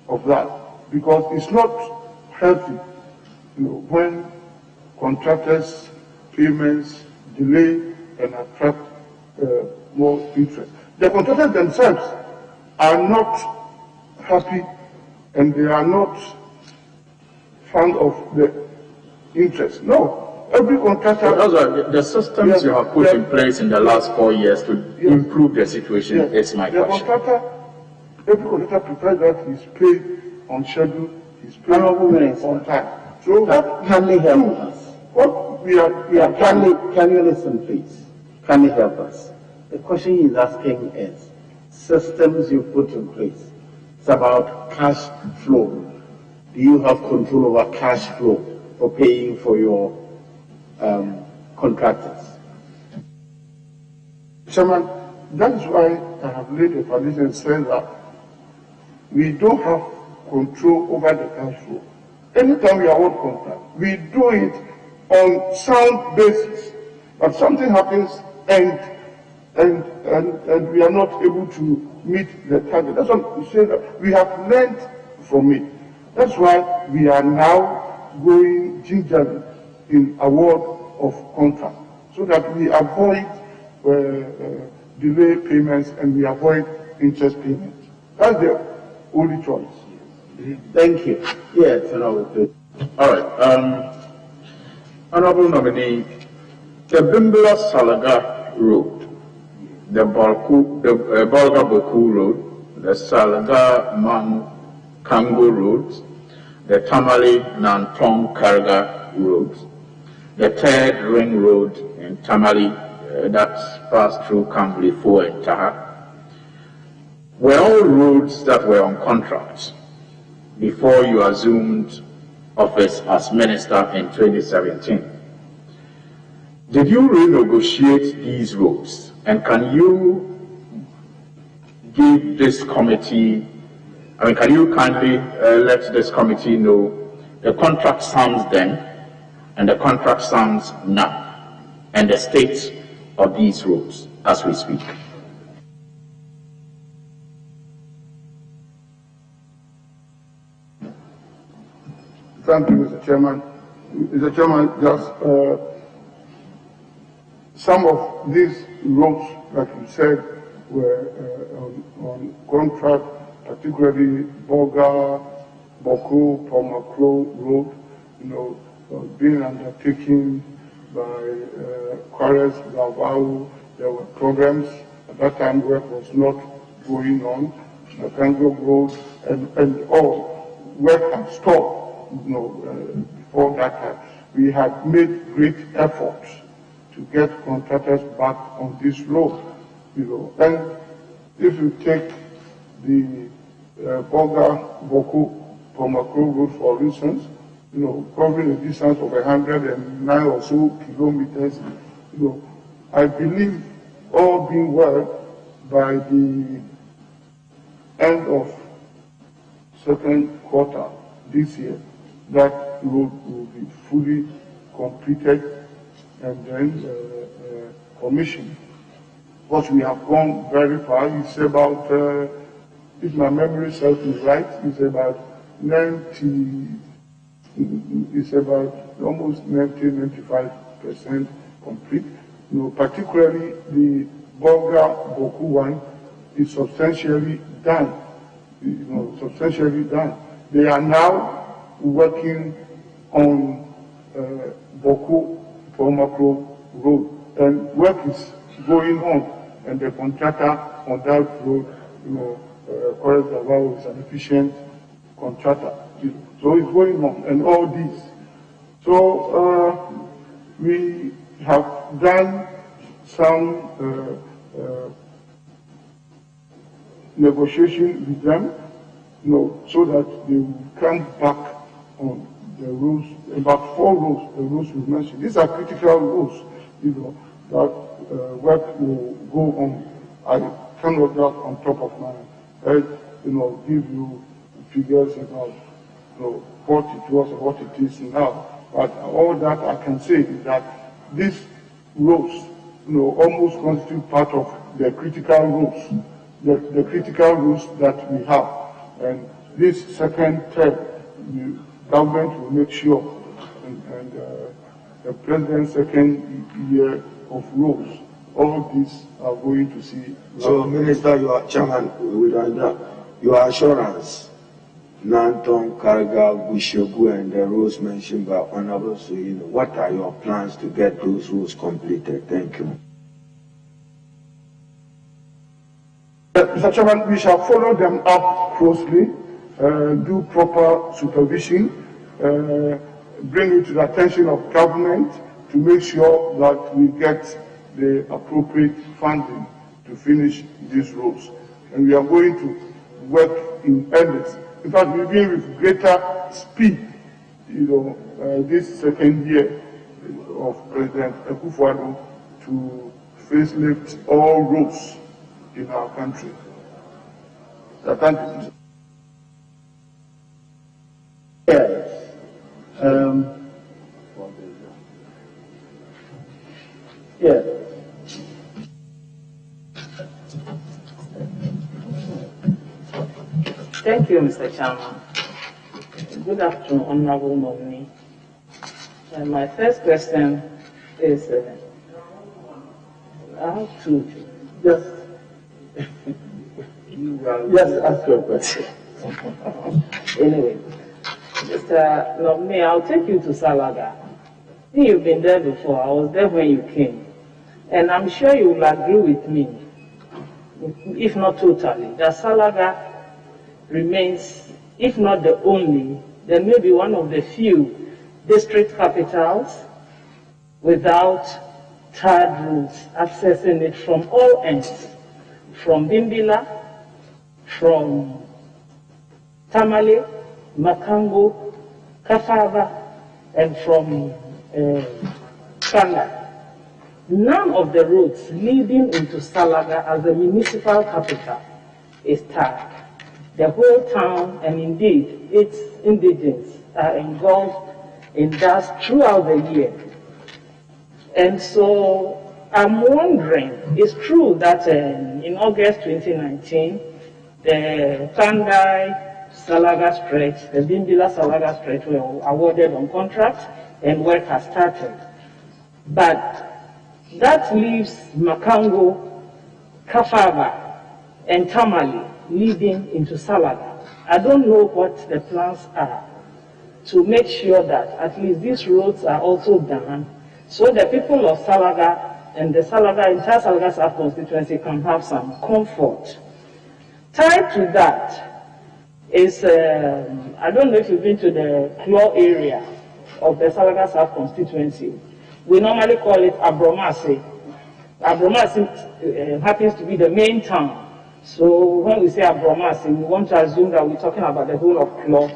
of that, because it's not healthy, when contractors' payments delay and attract more interest. The contractors themselves are not happy, and they are not fond of the interest. No. Every contractor... So those are the systems you have put in place in the last 4 years to improve the situation is my question. Every contractor prefers that he's paid on schedule, is paid on time. So what can you help us? What we are can you listen, please? Can you help us? The question he's asking is systems you put in place. It's about cash flow. Do you have control over cash flow for paying for your contractors? Chairman, that is why I have laid a foundation saying that we don't have control over the cash flow. Anytime we award contract, we do it on sound basis. But something happens and we are not able to meet the target. That's what we say, that we have learned from it. That's why we are now going gingerly in award of contract, so that we avoid delay payments and we avoid interest payments. That's the only choice. Thank you. Yes, Honorable. All right. Honorable nominee, the Bimbula Salaga Road, the Bolga Boku Road, the Salaga Man Kango Road, the Tamale Nantong Karga Road, the third ring road in Tamale that passed through Kambli 4 and Taha, were all roads that were on contract before you assumed office as minister in 2017. Did you renegotiate these roads? And can you give this committee, can you kindly let this committee know the contract sums then and the contract sums now and the state of these roads as we speak? Thank you, Mr. Chairman. Mr. Chairman, just some of these roads, like you said, were on contract, particularly Boga, Boko, Pomakro Road, being undertaken by Quares, Lavau. There were problems. At that time, work was not going on. Kango Road and all work had stopped. Before that time, we had made great efforts to get contractors back on this road, And if you take the Boga, Boko, Pomakro Road, for instance, covering a distance of 109 or so kilometers, I believe all being well by the end of second quarter this year, that road will be fully completed and then commissioned. Because we have gone very far. It's about, if my memory serves me right, it's about almost 90-95% complete. Particularly the Boga Boku one is substantially done. Substantially done. They are now working on Boku Pomakro Road, and work is going on, and the contractor on that road, Quares Davao is an efficient contractor. So it's going on, and all this. So we have done some negotiation with them, so that they will come back on the roads, about 4 roads, the roads we mentioned. These are critical roads, that work will go on. I cannot just on top of my head, give you figures about what it was and what it is now. But all that I can say is that these roads, almost constitute part of the critical roads, the critical roads that we have. And this second term, the government will make sure, and the president's second year of roads, all these are going to see. So, Minister, Chairman, your assurance, Nantong, Karga, Bushogu, and the roads mentioned by Honorable Suyino, what are your plans to get those roads completed? Thank you. Mr. Chairman, we shall follow them up closely, do proper supervision, bring it to the attention of government to make sure that we get the appropriate funding to finish these roads. And we are going to work in earnest. In fact, we've been with greater speed, this second year of President Akufo-Addo to facelift all roads in our country. So thank you. Yes. Yes. Thank you, Mr. Chairman. Good afternoon, Honorable Nominee. My first question is, I have to just ask your question. Anyway, Mr. Nominee, I'll take you to Salaga. You've been there before. I was there when you came. And I'm sure you will agree with me, if not totally, that Salaga remains, if not the only, then maybe one of the few district capitals without tarred roads, accessing it from all ends, from Bimbila, from Tamale, Makango, Kafava, and from Kanga. None of the roads leading into Salaga as a municipal capital is tarred. The whole town, and indeed its indigents, are involved in that throughout the year. And so I'm wondering, it's true that in August 2019, the Tandai Salaga stretch, the Bimbila Salaga stretch were awarded on contract and work has started. But that leaves Makango, Kafava, and Tamale leading into Salaga. I don't know what the plans are to make sure that at least these roads are also done so the people of Salaga and the entire Salaga South constituency can have some comfort. Tied to that is, I don't know if you've been to the Claw area of the Salaga South constituency. We normally call it Abromasi. Abromasi happens to be the main town. So when we say Abromasi, we want to assume that we're talking about the whole of Claw.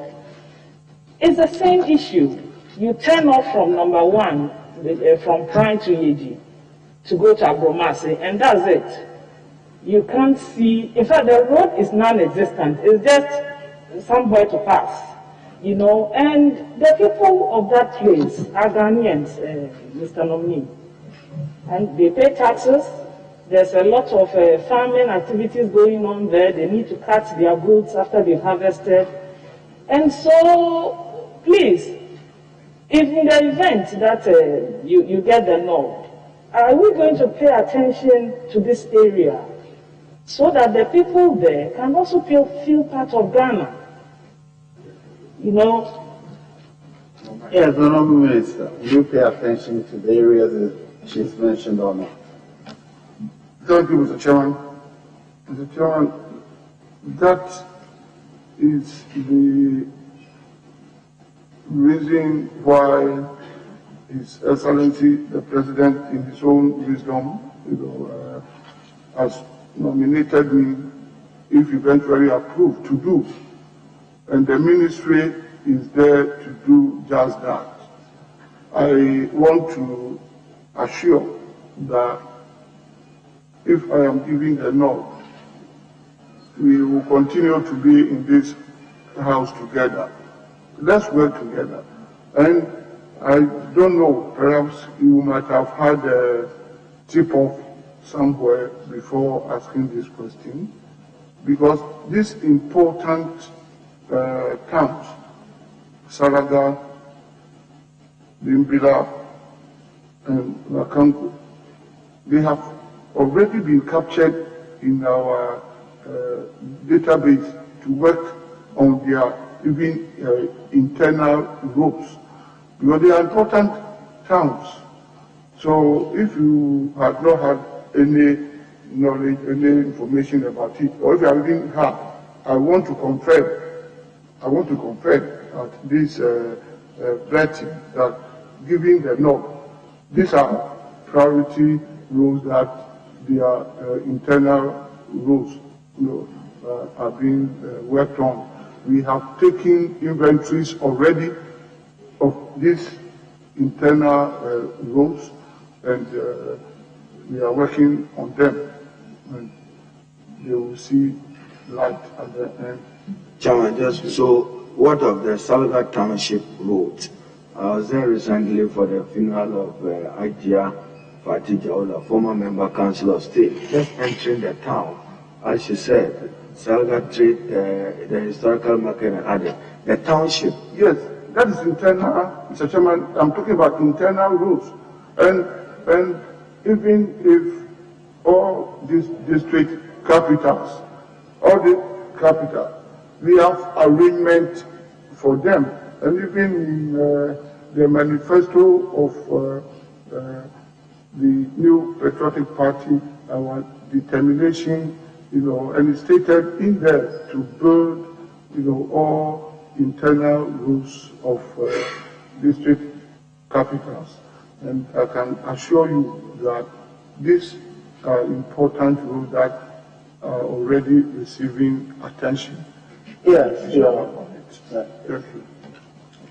It's the same issue. You turn off from number 1, from Prime to Yeji, to go to Abromasi, and that's it. You can't see, in fact, the road is non-existent. It's just somewhere to pass, and the people of that place are Ghanaians, Mr. Nominee, and they pay taxes. There's a lot of farming activities going on there. They need to cut their goods after they've harvested. And so, please, if in the event that you get the nod, are we going to pay attention to this area so that the people there can also feel part of Ghana? Yes, Honourable Minister, you pay attention to the areas that she's mentioned or not? Thank you, Mr. Chairman. Mr. Chairman, that is the reason why His Excellency the President, in his own wisdom, has nominated me, if eventually approved, to do. And the ministry is there to do just that. I want to assure that if I am giving a nod, we will continue to be in this house together. Let's work together. And I don't know, perhaps you might have had a tip-off somewhere before asking this question, because these important towns, Salaga, Bimbila, and Makango, they have already been captured in our database to work on their even internal roads, because they are important towns. So if you have not had any knowledge, any information about it, or if you haven't had, I want to confirm I want to confirm that this vetting, that giving the nod, these are priority roads that their internal roads are being worked on. We have taken inventories already of these internal roads, and we are working on them, and they will see light at the end. Chairman, just so, what of the Salga Township Road? I was there recently for the funeral of Ajia Fatija, the former member council of state, just entering the town. As she said, Salga Street, the historical market and other, the township. Yes, that is internal, Mr. Chairman. I'm talking about internal roads. And even if all these district capitals, we have arrangement for them. And even in the manifesto of the new patriotic party, our determination, and it's stated in there to build, all internal roads of district capitals. And I can assure you that these are important roads that are already receiving attention. Yes,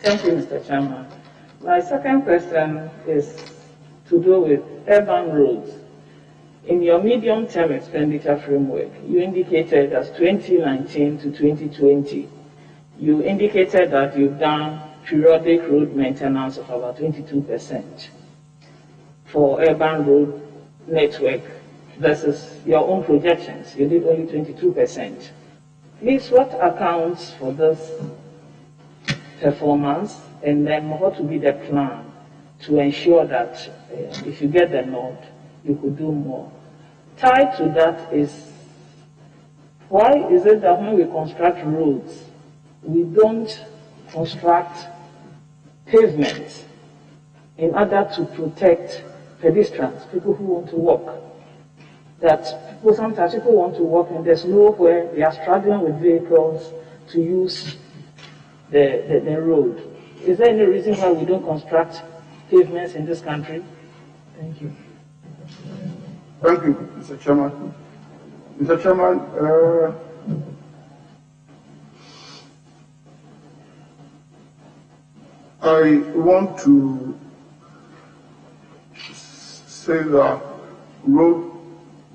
Thank you, Mr. Chairman. My second question is to do with urban roads. In your medium-term expenditure framework, you indicated as 2019 to 2020, you indicated that you've done periodic road maintenance of about 22% for urban road network versus your own projections. You did only 22%. Please, what accounts for this performance, and then what will be the plan to ensure that if you get the nod, you could do more? Tied to that is, why is it that when we construct roads, we don't construct pavements in order to protect pedestrians, people who want to walk? That sometimes people want to walk and there's nowhere, they are struggling with vehicles to use the road. Is there any reason why we don't construct pavements in this country? Thank you. Thank you, Mr. Chairman. Mr. Chairman, I want to say that road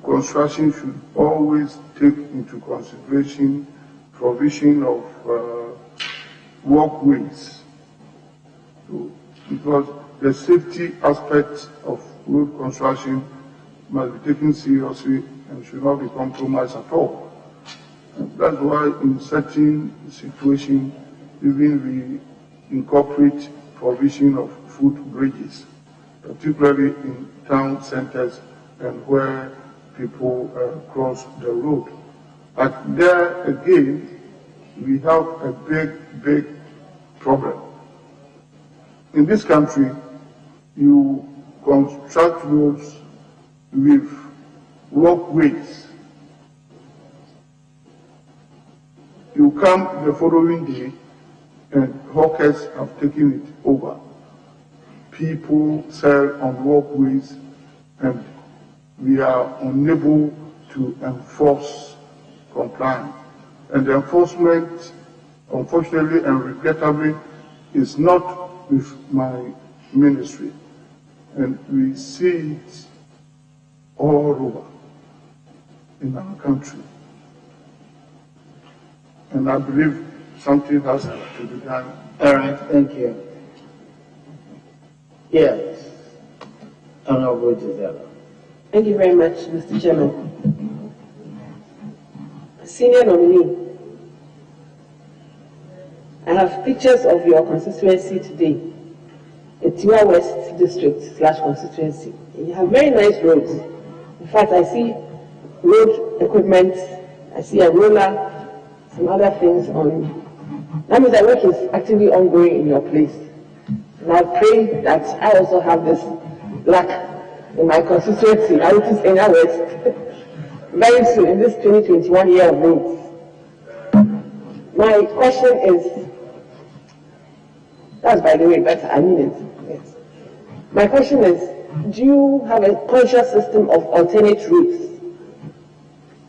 construction should always take into consideration provision of walkways, because the safety aspect of road construction must be taken seriously and should not be compromised at all. And that's why in certain situations, even we incorporate provision of footbridges, particularly in town centers and where people cross the road. But there again, we have a big problem. In this country, you construct roads with walkways. You come the following day and hawkers have taken it over. People sell on walkways and we are unable to enforce compliance. And the enforcement, unfortunately and regrettably, is not with my ministry. And we see it all over in our country. And I believe something has to be done. All right, thank you. Yes, Honorable Gisela. Thank you very much, Mr. Chairman. Senior nominee, I have pictures of your constituency today, the Tiwa West District / constituency. You have very nice roads. In fact, I see road equipment, I see a roller, some other things on. That means that work is actively ongoing in your place. And I pray that I also have this luck in my constituency, which is Enya West, very soon in this 2021 year of roads. My question is, that's by the way better, I mean it. Yes. My question is, do you have a conscious system of alternate routes?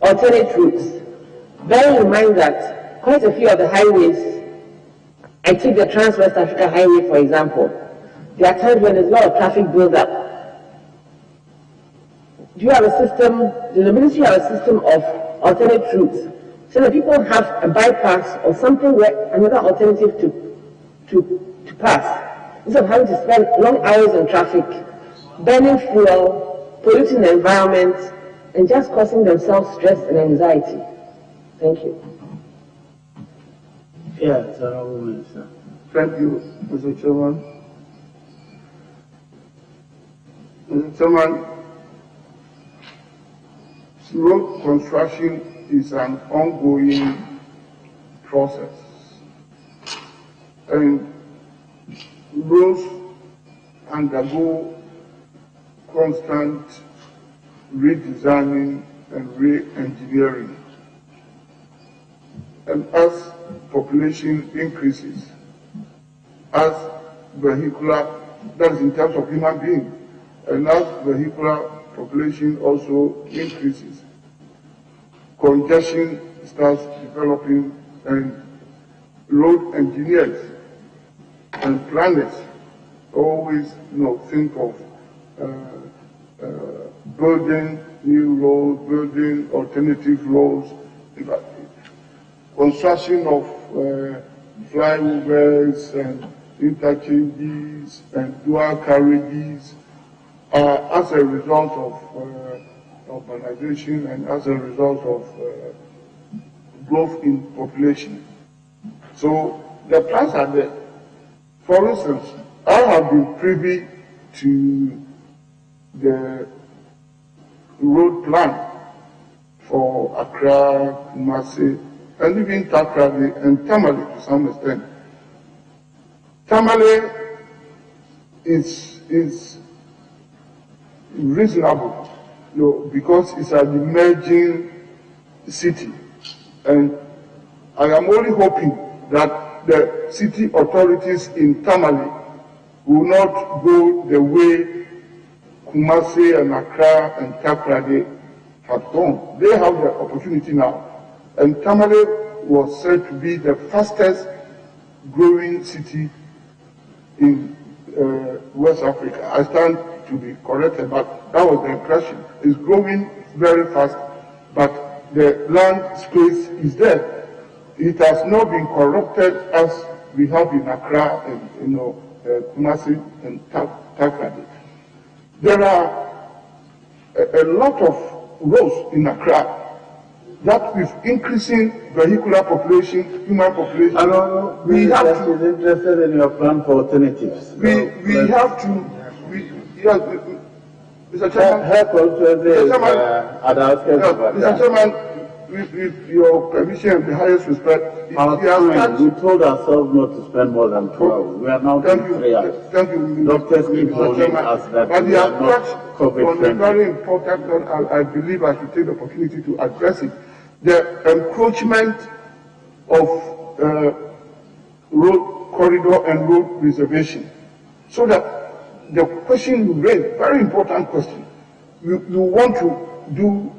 Alternate routes. Bearing in mind that quite a few of the highways, I take the Trans-West Africa Highway for example, there are times when there's a lot of traffic build-up. Do you have a system, does the ministry have a system of alternate routes so that people have a bypass or something where another alternative to pass instead of having to spend long hours on traffic, burning fuel, polluting the environment, and just causing themselves stress and anxiety? Thank you. Yes, Honourable Minister. Thank you, Mr. Chairman. Mr. Chairman, road construction is an ongoing process, and roads undergo constant redesigning and re-engineering. And as population increases, as vehicular, that is in terms of human beings, and as vehicular population also increases, congestion starts developing, and road engineers and planners always think of building new roads, building alternative roads, construction of flyovers and interchanges and dual carriages as a result of urbanization and as a result of growth in population. So the plans are there. For instance, I have been privy to the road plan for Accra, Kumasi, and even Takrady and Tamale to some extent. Tamale is reasonable, because it's an emerging city, and I am only hoping that the city authorities in Tamale will not go the way Kumasi and Accra and Takrady have gone. They have the opportunity now. And Tamale was said to be the fastest growing city in West Africa. I stand to be corrected, but that was the impression. It's growing very fast, but the land space is there. It has not been corrupted as we have in Accra and Kumasi and Takrady. There are a lot of roads in Accra that with increasing vehicular population, human population, we have to. Is interested in your plan for alternatives. We have to. Mr. Chairman. Mr. Chairman, with your permission and the highest respect, we told ourselves not to spend more than 2 hours. We are now 3 hours. Thank you. Doctors keep warning us that but we are not COVID on a very important note, I believe I should take the opportunity to address it. The encroachment of road corridor and road reservation. So that the question you raised, very important question, you want to do